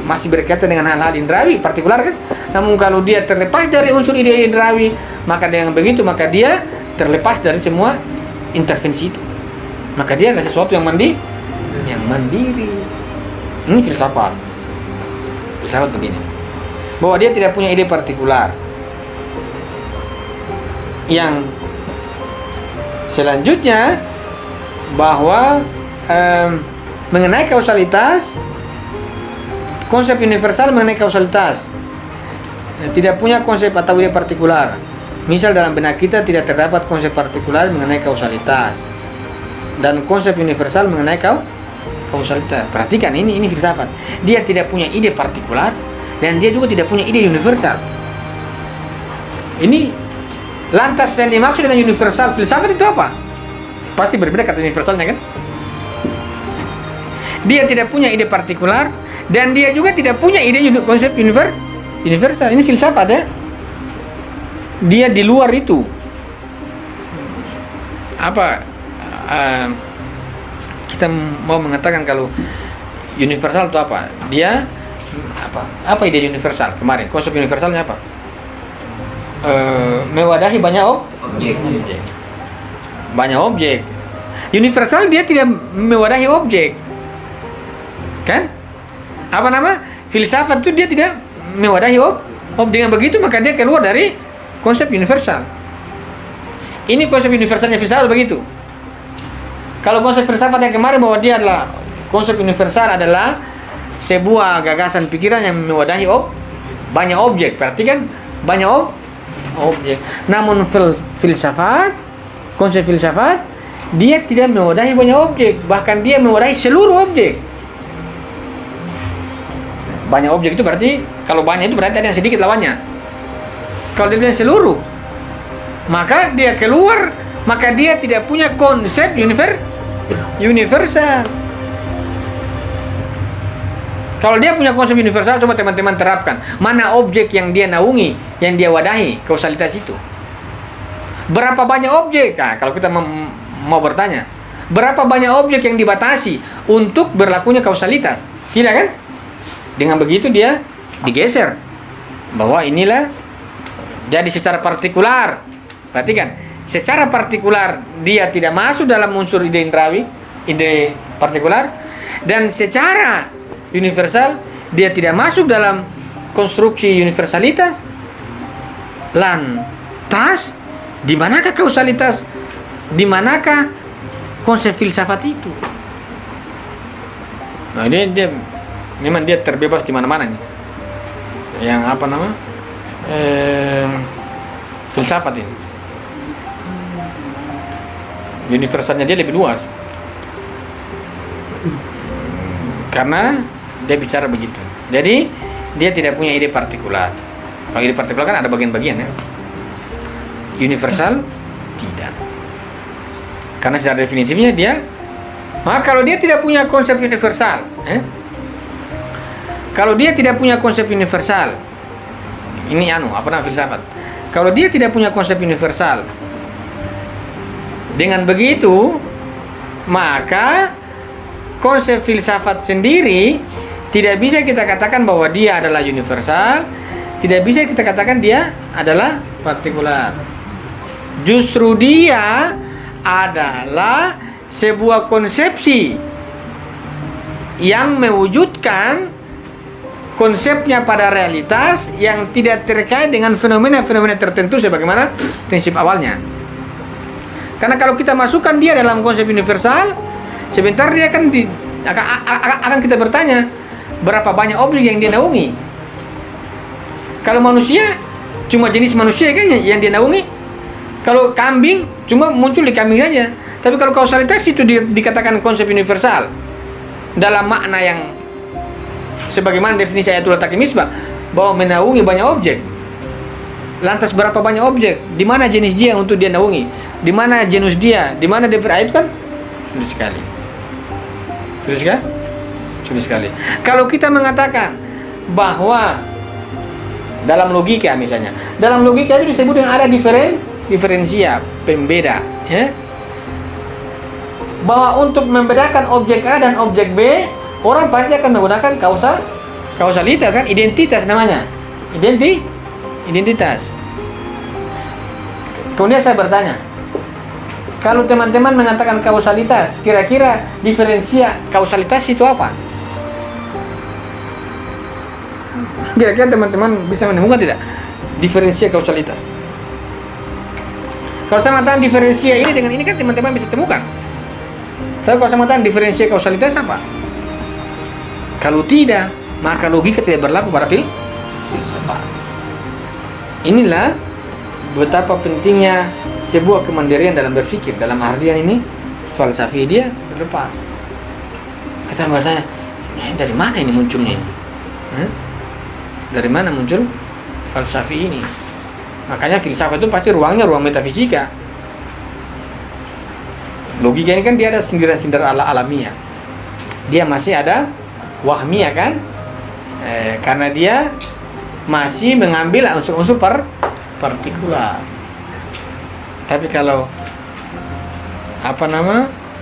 masih berkaitan dengan hal-hal indrawi partikular kan. Namun kalau dia terlepas dari unsur ide indrawi, maka dengan begitu maka dia terlepas dari semua intervensi itu. Maka dia adalah sesuatu yang mandiri. Ini filsafat. Filsafat begini, bahwa dia tidak punya ide partikular. Yang selanjutnya bahwa mengenai kausalitas, konsep universal mengenai kausalitas tidak punya konsep atau ide partikular. Misal dalam benak kita tidak terdapat konsep partikular mengenai kausalitas dan konsep universal mengenai kausalitas. Perhatikan ini filsafat. Dia tidak punya ide partikular dan dia juga tidak punya ide universal. Ini lantas yang dimaksud dengan universal filsafat itu apa? Pasti berbeda kata universalnya kan? Dia tidak punya ide partikular dan dia juga tidak punya ide konsep universal. Ini filsafat ya. Dia di luar itu. Apa? Kita mau mengatakan kalau universal itu apa? Dia apa ide universal kemarin? Konsep universalnya apa? Mewadahi banyak objek. Banyak objek. Universal dia tidak mewadahi objek. Kan? Apa nama? Filsafat itu dia tidak mewadahi objek. Dengan begitu maka dia keluar dari konsep universal. Ini konsep universalnya filsafat begitu. Kalau konsep filsafat yang kemarin bahwa dia adalah konsep universal adalah sebuah gagasan pikiran yang mewadahi banyak objek. Perhatikan banyak objek. Namun filsafat, konsep filsafat dia tidak mewadahi banyak objek, bahkan dia mewadahi seluruh objek. Banyak objek itu berarti kalau banyak itu berarti ada yang sedikit lawannya. Kalau dia bilang seluruh, maka dia keluar, maka dia tidak punya konsep universal. Kalau dia punya konsep universal, coba teman-teman terapkan. Mana objek yang dia naungi, yang dia wadahi, kausalitas itu? Berapa banyak objek? Nah, kalau kita mau bertanya, berapa banyak objek yang dibatasi untuk berlakunya kausalitas? Tidak kan? Dengan begitu dia digeser. Bahwa inilah, jadi secara partikular. Perhatikan, secara partikular dia tidak masuk dalam unsur ide indrawi, ide partikular. Dan secara universal dia tidak masuk dalam konstruksi universalitas. Lantas di manakah kausalitas? Di manakah konsep filsafat itu? Nah, dia memang dia terbebas di mana-mana nih. Yang apa nama? Filsafat ini. Universalnya dia lebih luas. Karena dia bicara begitu. Jadi dia tidak punya ide partikular. Kalau ide partikular kan ada bagian-bagian ya. Universal tidak. Karena secara definitifnya dia. Maka kalau dia tidak punya konsep universal, kalau dia tidak punya konsep universal, ini filsafat. Kalau dia tidak punya konsep universal, dengan begitu, maka konsep filsafat sendiri tidak bisa kita katakan bahwa dia adalah universal, tidak bisa kita katakan dia adalah partikular. Justru dia adalah sebuah konsepsi yang mewujudkan konsepnya pada realitas yang tidak terkait dengan fenomena-fenomena tertentu sebagaimana prinsip awalnya. Karena kalau kita masukkan dia dalam konsep universal, sebentar dia akan kita bertanya berapa banyak objek yang dia naungi. Kalau manusia cuma jenis manusia kan yang dia naungi. Kalau kambing cuma muncul di kambing saja. Tapi kalau kausalitas itu dikatakan konsep universal dalam makna yang sebagaimana definisi Ayatullah Taqi Misbah bahwa menaungi banyak objek. Lantas berapa banyak objek? Di mana jenis dia untuk dia naungi? Di mana genus dia? Di mana itu kan? Sulit sekali. Sulit sekali. Kalau kita mengatakan bahwa dalam logika misalnya, dalam logika itu disebut dengan ada diferensia, pembeda, ya. Bahwa untuk membedakan objek A dan objek B, orang pasti akan menggunakan kausalitas kan, identitas namanya. Identitas. Kemudian saya bertanya, kalau teman-teman mengatakan kausalitas, kira-kira diferensia kausalitas itu apa? Kira-kira teman-teman bisa menemukan tidak diferensia kausalitas? Kalau saya mengatakan diferensia ini dengan ini kan teman-teman bisa temukan. Tapi kalau saya mengatakan diferensia kausalitas apa? Kalau tidak, maka logika tidak berlaku pada filsafat. Inilah betapa pentingnya sebuah kemandirian dalam berpikir. Dalam artian ini, falsafi dia terlepas. Kita bertanya, dari mana ini munculnya ini? Dari mana muncul falsafi ini? Makanya filsafat itu pasti ruangnya ruang metafisika. Logika ini kan dia ada sindiran-sindiran alamiah. Dia masih ada wahmiyah kan? Karena dia masih mengambil unsur-unsur partikular. Tapi kalau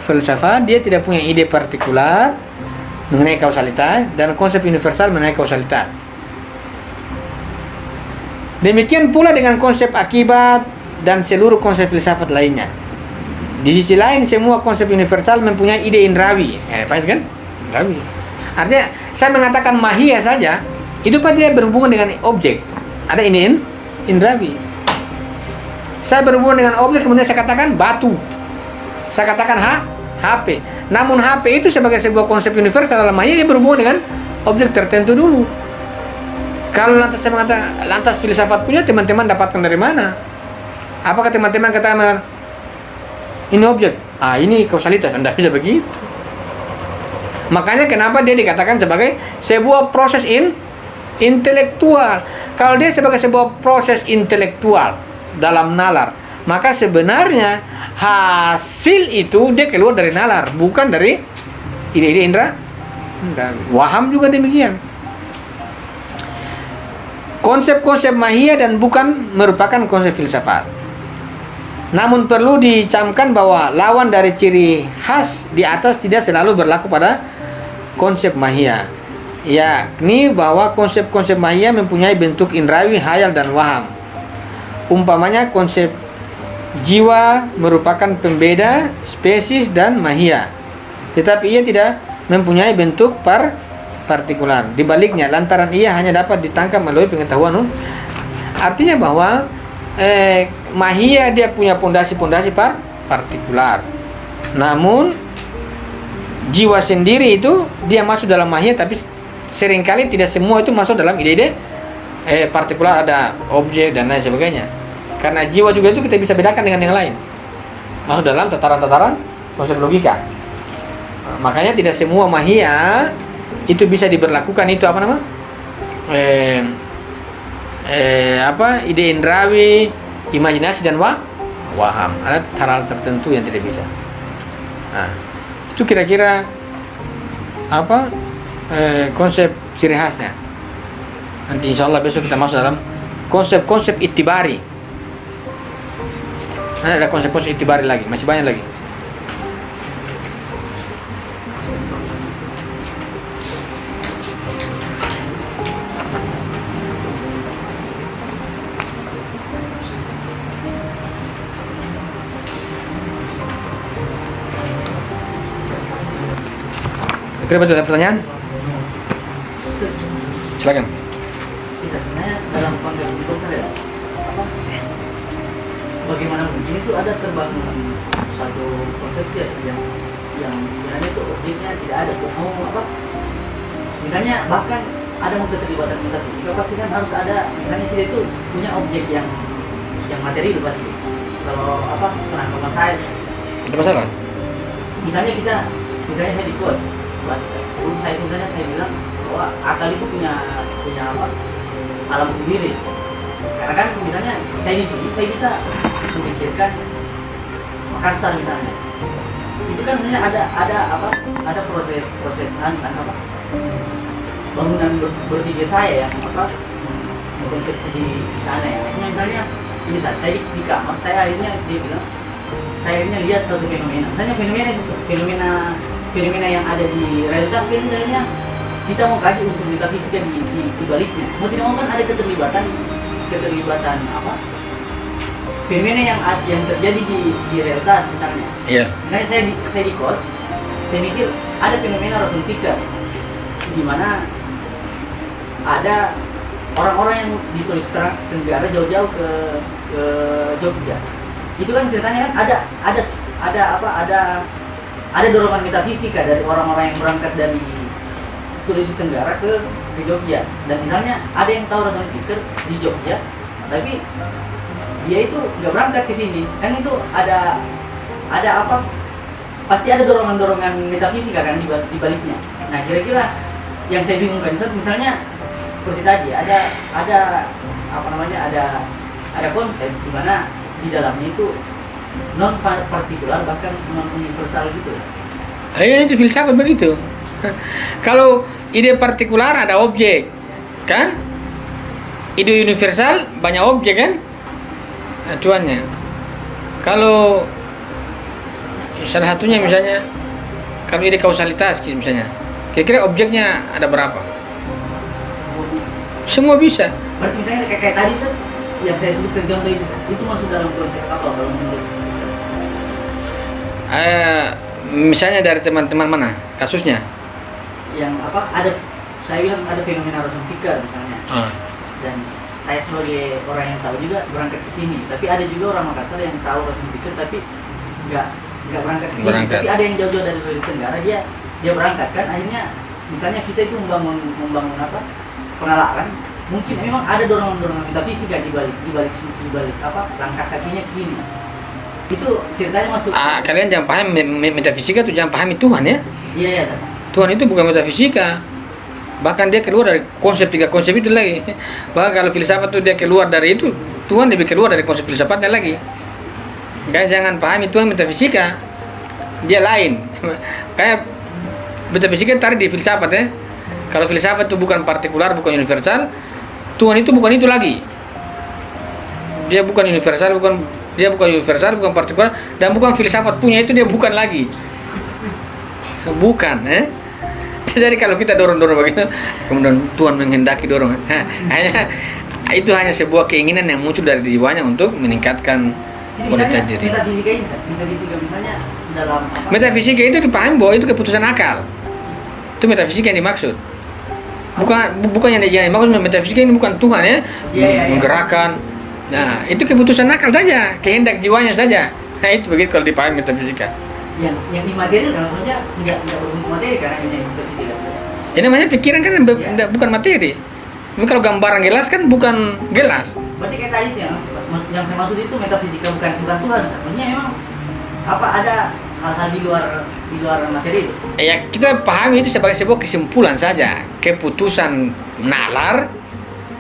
filsafat dia tidak punya ide partikular mengenai kausalitas dan konsep universal mengenai kausalitas. Demikian pula dengan konsep akibat dan seluruh konsep filsafat lainnya. Di sisi lain semua konsep universal mempunyai ide indrawi. Paham kan? Indrawi. Artinya saya mengatakan mahiyah saja, itu pasti dia berhubungan dengan objek. Ada ini indrawi. Saya berhubungan dengan objek, kemudian saya katakan batu. Saya katakan HP. Namun HP itu sebagai sebuah konsep universal dalam mahiyah dia berhubungan dengan objek tertentu dulu. Kalau lantas saya mengatakan lantas filsafat punya teman-teman dapatkan dari mana? Apakah teman-teman katakan ini objek? Ini kausalitas. Anda bisa begitu. Makanya kenapa dia dikatakan sebagai sebuah proses intelektual. Kalau dia sebagai sebuah proses intelektual dalam nalar, maka sebenarnya hasil itu dia keluar dari nalar, bukan dari ide-ide indra. Waham juga demikian. Konsep-konsep mahiyah dan bukan merupakan konsep filsafat. Namun perlu dicamkan bahwa lawan dari ciri khas di atas tidak selalu berlaku pada konsep mahiyah, yakni bahwa konsep-konsep mahiyah mempunyai bentuk indrawi, hayal, dan waham. Umpamanya konsep jiwa merupakan pembeda spesies dan mahiyah, tetapi ia tidak mempunyai bentuk partikular. Dibaliknya, lantaran ia hanya dapat ditangkap melalui pengetahuan. Artinya bahwa mahiyah dia punya pondasi-pondasi partikular. Namun jiwa sendiri itu dia masuk dalam mahiyah, tapi seringkali tidak semua itu masuk dalam ide-ide partikular, ada objek dan lain sebagainya. Karena jiwa juga itu kita bisa bedakan dengan yang lain. masuk dalam tataran-tataran konsep logika. Makanya tidak semua mahia itu bisa diberlakukan itu apa nama? Ide indrawi, imajinasi dan waham. Ada hal tertentu yang tidak bisa. Nah, itu kira-kira apa konsep ciri khasnya. Nanti insya Allah besok kita masuk dalam konsep-konsep itibari. Nah, ada konsep-konsep itibari lagi, masih banyak lagi. Kira betul ada pertanyaan? Silakan. Sebenarnya dalam konsep itu saya bagaimana mungkin itu ada terbangun satu konsep yang sebenarnya itu objeknya tidak ada. Misalnya bahkan ada keterlibatan metafisika pasti kan harus ada. Misalnya kita itu punya objek yang materi itu pasti. Kalau penangkapan saya Ada masalah? misalnya saya di kos. Sebelum saya itu saya bilang bahwa akal itu punya alam sendiri. Karena kan misalnya saya di sini saya bisa memikirkan Makassar misalnya. Itu kan sebenarnya ada proses-prosesan bangunan berpikir saya yang mengkonsepsi di sana ya. Misalnya saya di kamar saya akhirnya dia bilang saya akhirnya lihat satu fenomena. Misalnya fenomena yang ada di realitas kan sebenarnya kita mau kaji unsur metafisika di baliknya. Mau tidak mau kan ada keterlibatan fenomena yang terjadi di realitas misalnya. Iya. Misalnya saya di kos, saya mikir ada fenomena Rosenthal di mana ada orang-orang yang di Sulawesi Tenggara jauh-jauh ke Jogja. Itu kan ceritanya kan ada dorongan metafisika dari orang-orang yang berangkat dari Sulawesi Tenggara ke Jogja. Dan misalnya ada yang tahu Rosenthal di Jogja, tapi dia itu nggak berangkat ke sini. Kan itu ada pasti ada dorongan metafisika kan di baliknya. Nah, kira-kira yang saya bingungkan misalnya seperti tadi ada konsep di mana di dalamnya itu non partikular bahkan non universal gitu. Itu filsafat begitu. Kalau ide partikular ada objek, kan? Ide universal banyak objek kan? Acuannya. Kalau salah satunya misalnya, kalau ide kausalitas misalnya, kira-kira objeknya ada berapa? Semua bisa. Berarti misalnya kayak tadi tuh yang saya sebutkan contoh itu masuk dalam konsep apa kalau menurut? Misalnya dari teman-teman mana kasusnya? Yang saya bilang ada fenomena Rosenthal misalnya. Dan saya sebagai orang yang tahu juga berangkat ke sini, tapi ada juga orang Makassar yang tahu Rosenthal tapi nggak berangkat ke sini. Tapi ada yang jauh-jauh dari Sulawesi Tenggara dia berangkat kan, akhirnya misalnya kita itu membangun penalaran, mungkin memang ada dorongan metafisika di balik langkah kakinya ke sini. Itu ceritanya masuk. Kalian jangan paham metafisika itu, jangan pahami Tuhan ya. Iya. Tuhan itu bukan metafisika. Bahkan dia keluar dari tiga konsep itu lagi. Bahkan kalau filsafat itu dia keluar dari itu, Tuhan lebih keluar dari konsep filsafatnya lagi. Jangan pahami Tuhan metafisika. Dia lain. Kayak metafisika tarik di filsafat ya. Kalau filsafat itu bukan partikular, bukan universal, Tuhan itu bukan itu lagi. Dia bukan universal, bukan partikular, dan bukan filsafat punya itu dia bukan lagi. Bukan, Jadi kalau kita dorong-dorong begitu, kemudian Tuhan menghendaki dorong. Itu hanya sebuah keinginan yang muncul dari jiwanya untuk meningkatkan kualitas diri. Metafisika misalnya dalam Metafisika itu dipahami bahwa itu keputusan akal. Itu metafisika yang dimaksud. Bukan yang dimaksud metafisika ini bukan Tuhan ya, menggerakkan. Nah, itu keputusan akal saja, kehendak jiwanya saja. Nah, itu begitu kalau dipahami metafisika. Yang imaterial kan maksudnya nggak berbentuk materi karena ini metafisika. Ini namanya pikiran kan bukan materi. Ini kalau gambaran gelas kan bukan gelas. Berarti kayak tadi yang saya maksud itu metafisika bukan Tuhan. Maksudnya memang apa ada hal-hal di luar materi itu? Ya kita pahami itu sebagai sebuah kesimpulan saja, keputusan nalar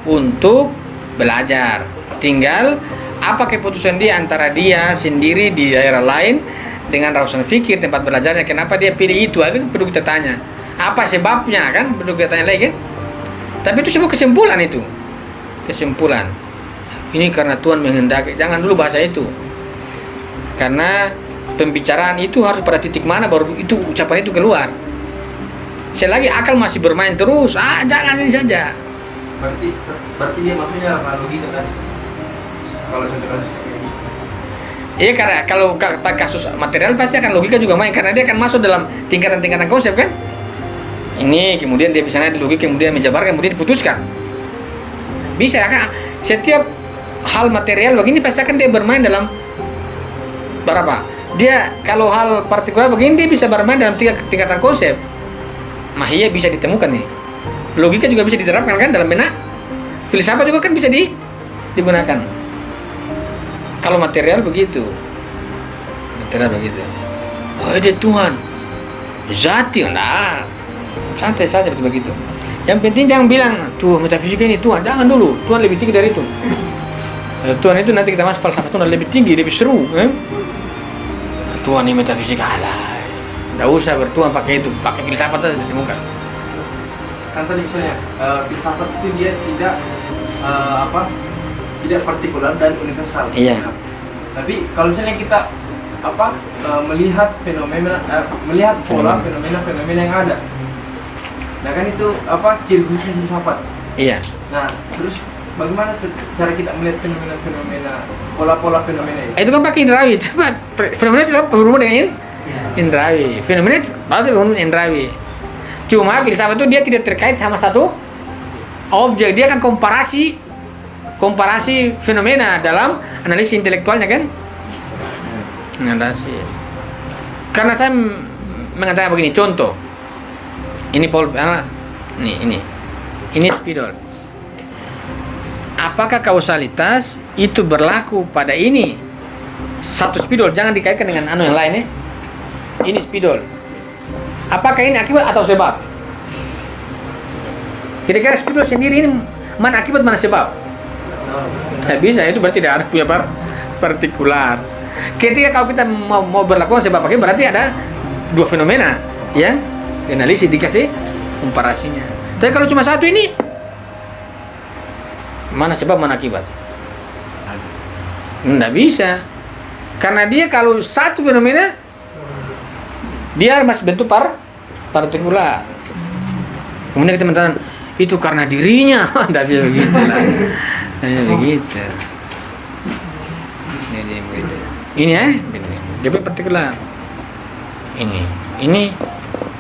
untuk belajar. Tinggal apa keputusan dia antara dia sendiri di daerah lain dengan rausan fikir tempat belajarnya, kenapa dia pilih itu, itu perlu kita tanya. Apa sebabnya kan, perlu kita tanya lagi kan. Tapi itu sebuah kesimpulan itu. Kesimpulan. Ini karena Tuhan menghendaki. Jangan dulu bahasa itu. Karena pembicaraan itu harus pada titik mana baru itu ucapan itu keluar. Selagi akal masih bermain terus, jangan ini saja. Berarti dia maksudnya analogi kan? Kalau contoh kasus kayak gitu. Iya, karena kalau kasus material pasti akan logika juga main, karena dia akan masuk dalam tingkatan-tingkatan konsep kan. Ini kemudian dia bisa nanti logika, kemudian menjabarkan, kemudian diputuskan. Bisa kan? Setiap hal material begini pasti akan dia bermain dalam berapa? Dia kalau hal partikular begini dia bisa bermain dalam tingkatan konsep. Mahiyah bisa ditemukan nih. Logika juga bisa diterapkan kan dalam benak. Filsafat juga kan bisa digunakan. Kalau material begitu. Material begitu. Oh, dia Tuhan. Zati, enggak. Santai saja begitu. Yang penting jangan bilang, tuh metafisika ini Tuhan. Jangan dulu. Tuhan lebih tinggi dari itu. Tuhan itu nanti kita masuk falsafah Tuhan lebih tinggi, lebih seru. Tuhan ini metafisika, alah. Nggak usah bertuhan pakai itu. Pakai filsafat saja ditemukan. Kan tadi misalnya filsafat itu dia tidak partikular dan universal. Iya. Nah, tapi kalau misalnya kita melihat melihat pola fenomena yang ada. Nah kan itu ciri khas filsafat. Iya. Nah, terus bagaimana cara kita melihat fenomena pola-pola fenomena itu? Itu kan pakai indrawi. Fenomena itu berhubungan dengan indrawi. Fenomena pasti berhubungan dengan indrawi. Cuma filsafat itu dia tidak terkait sama satu objek, dia kan komparasi fenomena dalam analisis intelektualnya kan. Analisis. Karena saya mengatakan begini, contoh. Ini ini spidol. Apakah kausalitas itu berlaku pada ini satu spidol? Jangan dikaitkan dengan yang lain ya. Ini spidol. Apakah ini akibat atau sebab? Kira-kira spidol sendiri ini mana akibat mana sebab? Tidak bisa, itu berarti tidak ada punya partikular. Ketika kalau kita mau berlakukan sebab akibat, berarti ada dua fenomena yang dianalisis, dikasih komparasinya. Tapi kalau cuma satu ini, mana sebab mana akibat? Tidak bisa. Karena dia kalau satu fenomena, dia masih bentuk partikular. Kemudian kita mengatakan itu karena dirinya, tidak bisa begitu lah. Hanya begitu. Ini dia partikular. Ini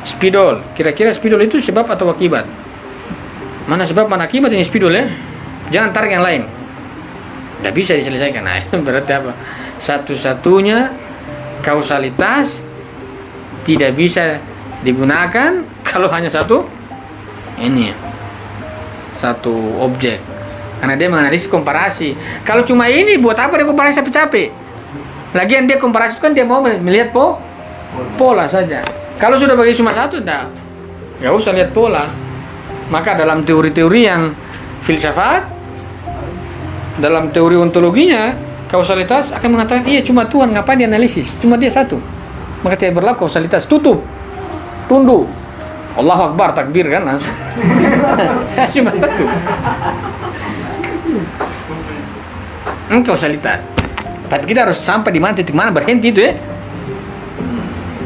spidol. Kira-kira spidol itu sebab atau akibat? Mana sebab mana akibat ini spidol ya? Jangan tarik yang lain. Tidak bisa diselesaikan. Nah, itu berarti apa? Satu-satunya kausalitas tidak bisa digunakan kalau hanya satu objek, karena dia menganalisis komparasi. Kalau cuma ini buat apa dia komparasi capek-capek? Lagian dia komparasi kan dia mau melihat pola saja. Kalau sudah bagi cuma satu, nggak usah lihat pola. Maka dalam teori-teori yang filsafat, dalam teori ontologinya, kausalitas akan mengatakan iya cuma Tuhan, ngapain dianalisis? Cuma dia satu. Maka tidak berlaku kausalitas, tutup, tunduk, Allahu Akbar, takbir kan langsung. Cuma satu. Kausalitas. Tapi kita harus sampai di mana, titik mana berhenti itu ya.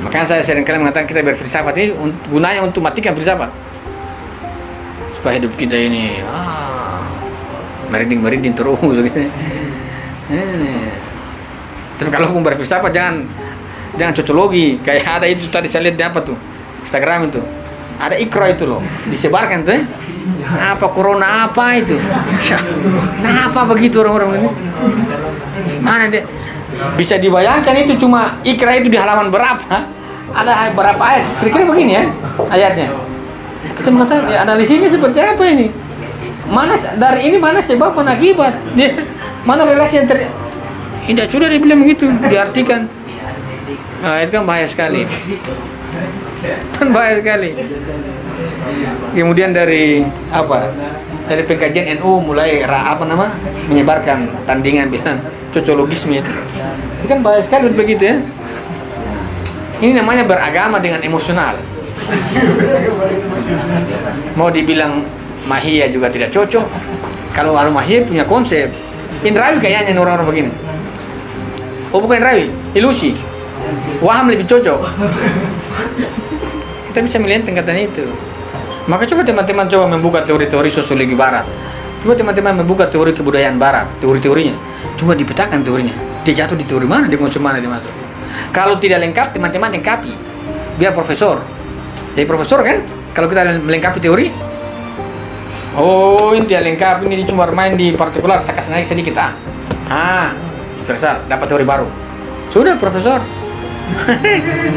Makanya saya seringkali mengatakan kita berfilsafat ini gunanya untuk matikan filsafat, supaya hidup kita ini merinding terus gitu. Tapi kalau mau berfilsafat jangan cocologi. Kayak ada itu tadi saya lihat di apa tuh Instagram itu, ada ikra itu loh disebarkan tuh apa corona apa itu. Kenapa begitu orang-orang ini? Mana dia bisa dibayangkan itu cuma ikra itu di halaman berapa? Ada berapa ayat? Kira-kira begini ya ayatnya. Kita mengatakan ya, analisisnya seperti apa ini? Mana dari ini mana sebab mana akibat? Mana relasi yang tidak sudah dibilang begitu diartikan. Nah, itu kan bahaya sekali. Kan bahaya sekali. Kemudian dari apa? Dari pengkajian NU mulai menyebarkan tandingan bilang cocologisme itu. Itu kan bahaya sekali begitu ya. Ini namanya beragama dengan emosional. Mau dibilang Mahia juga tidak cocok. Kalau Mahia punya konsep. Indrawi kayaknya orang-orang begini. Oh bukan Indrawi, ilusi. Waham lebih cocok. Kita bisa melihat tingkatan itu. Maka coba teman-teman coba membuka teori-teori sosiologi barat. Coba teman-teman membuka teori kebudayaan barat, teori-teorinya. Coba dipetakan teorinya. Dia jatuh di teori mana, di konsep mana dia masuk. Kalau tidak lengkap, teman-teman lengkapi. Biar profesor. Jadi profesor kan, kalau kita melengkapi teori, oh ini dia lengkap, ini cuma main di partikular, saya kasih naik sedikit universal, dapat teori baru. Sudah profesor.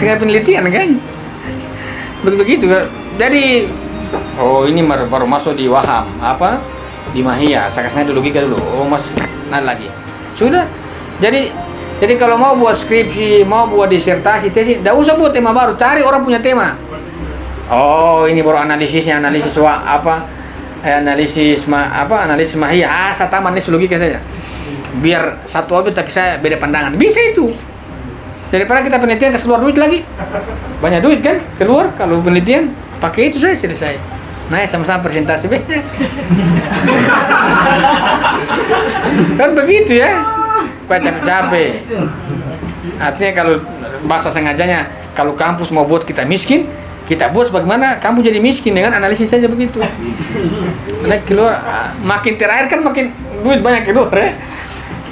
Tinggal penelitian kan. Begitu. Jadi ini baru masuk di Waham, di Mahia, saya kasih naik dulu logika dulu. Oh mas, lagi. Sudah. Jadi kalau mau buat skripsi, mau buat disertasi, tesis, tidak usah buat tema baru, cari orang punya tema. Oh ini baru analisisnya, analisis Mahia. Saya tambah analisis logika saja. Biar satu objek tapi saya beda pandangan. Bisa itu. Daripada kita penelitian kasih keluar duit lagi. Banyak duit kan keluar kalau penelitian, pakai itu saja selesai. Nah, sama-sama presentasi beda. Kan begitu ya. Capek-capek. Artinya kalau bahasa sengajanya, kalau kampus mau buat kita miskin, kita buat bagaimana kamu jadi miskin dengan analisis saja begitu. Nah, keluar makin terakhir kan makin duit banyak keluar ya.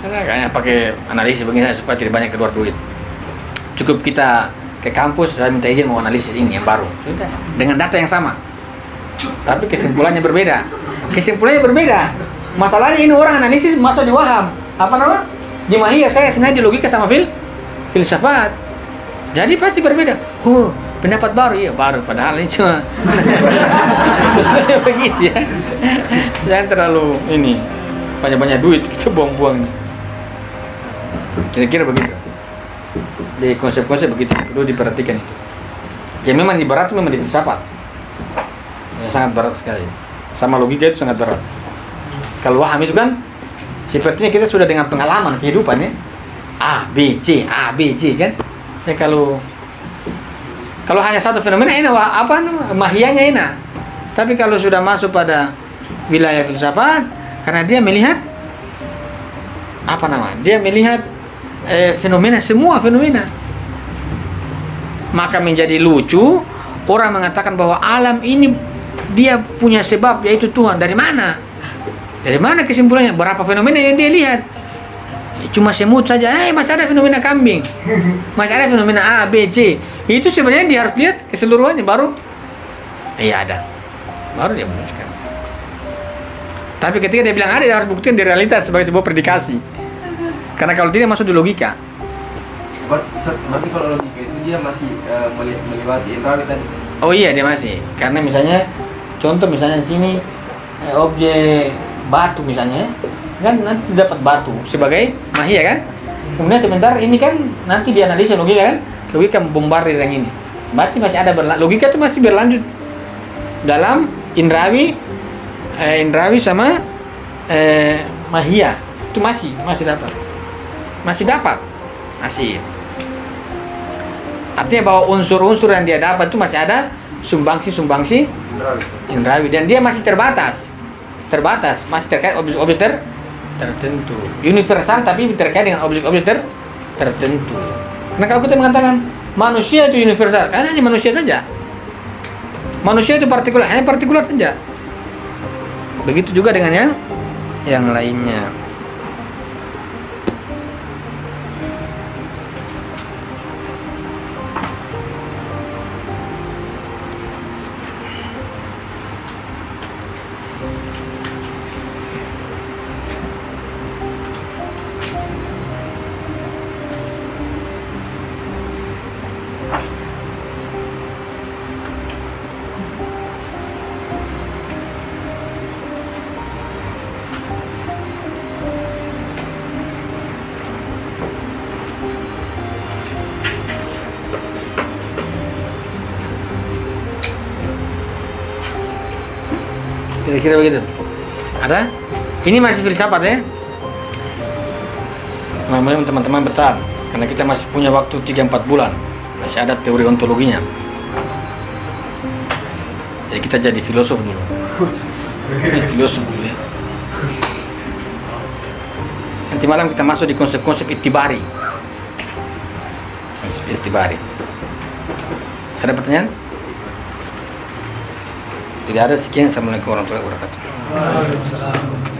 Karena kayaknya pakai analisis begini supaya tidak banyak keluar duit. Cukup kita ke kampus dan minta izin mau analisis ini yang baru. Sudah dengan data yang sama. Tapi kesimpulannya berbeda. Masalahnya ini orang analisis masa di Waham. Di Mahia saya sengaja di logika sama filsafat. Jadi pasti berbeda. Pendapat baru, iya baru. Padahal ini cuma begitu ya. Jangan terlalu banyak-banyak duit kita buang-buang nih. Kira-kira begitu. Di konsep-konsep begitu perlu diperhatikan itu. Ya memang di barat itu memang di filsafat. Ya, sangat berat sekali. Sama logika itu sangat berat. Kalau Waham itu kan sepertinya kita sudah dengan pengalaman kehidupan ya. A, B, C kan. Ya kalau hanya satu fenomena enak, Mahianya enak. Tapi kalau sudah masuk pada wilayah filsafat, karena dia melihat dia melihat semua fenomena. Maka menjadi lucu orang mengatakan bahwa alam ini dia punya sebab, yaitu Tuhan. Dari mana? Dari mana kesimpulannya? Berapa fenomena yang dia lihat? Cuma semut saja. Masih ada fenomena kambing. Masih ada fenomena A, B, C. Itu sebenarnya dia harus lihat keseluruhannya baru. Ada. Baru dia menuliskan. Tapi ketika dia bilang ada, dia harus buktikan di realitas sebagai sebuah predikasi. Karena kalau tidak masuk di logika. Berarti kalau logika itu dia masih melewati Indrawi tadi. Oh iya dia masih. Karena misalnya contoh misalnya di sini objek batu misalnya, kan nanti dapat batu sebagai Mahia kan. Kemudian sebentar ini kan nanti dianalisa logika kan, logika membombardir yang ini. Berarti masih ada logika itu masih berlanjut dalam Indrawi sama Mahia itu masih dapat. Artinya bahwa unsur-unsur yang dia dapat itu masih ada sumbangsi Indrawi dan dia masih terbatas, masih terkait objek-objek tertentu, universal tapi terkait dengan objek-objek tertentu. Nah kalau kita mengatakan manusia itu universal, karena hanya manusia saja. Manusia itu partikular, hanya partikular saja. Begitu juga dengan yang lainnya. Kira-kira begitu. Ada? Ini masih filsafat ya. Namanya teman-teman bertahan, karena kita masih punya waktu 3-4 bulan. Masih ada teori ontologinya. Jadi kita jadi filosof dulu. Filosof dulu ya. Nanti malam kita masuk di konsep-konsep itibari. Konsep itibari. Ada pertanyaan? Tidak ada. Sekian. Assalamualaikum warahmatullahi wabarakatuh.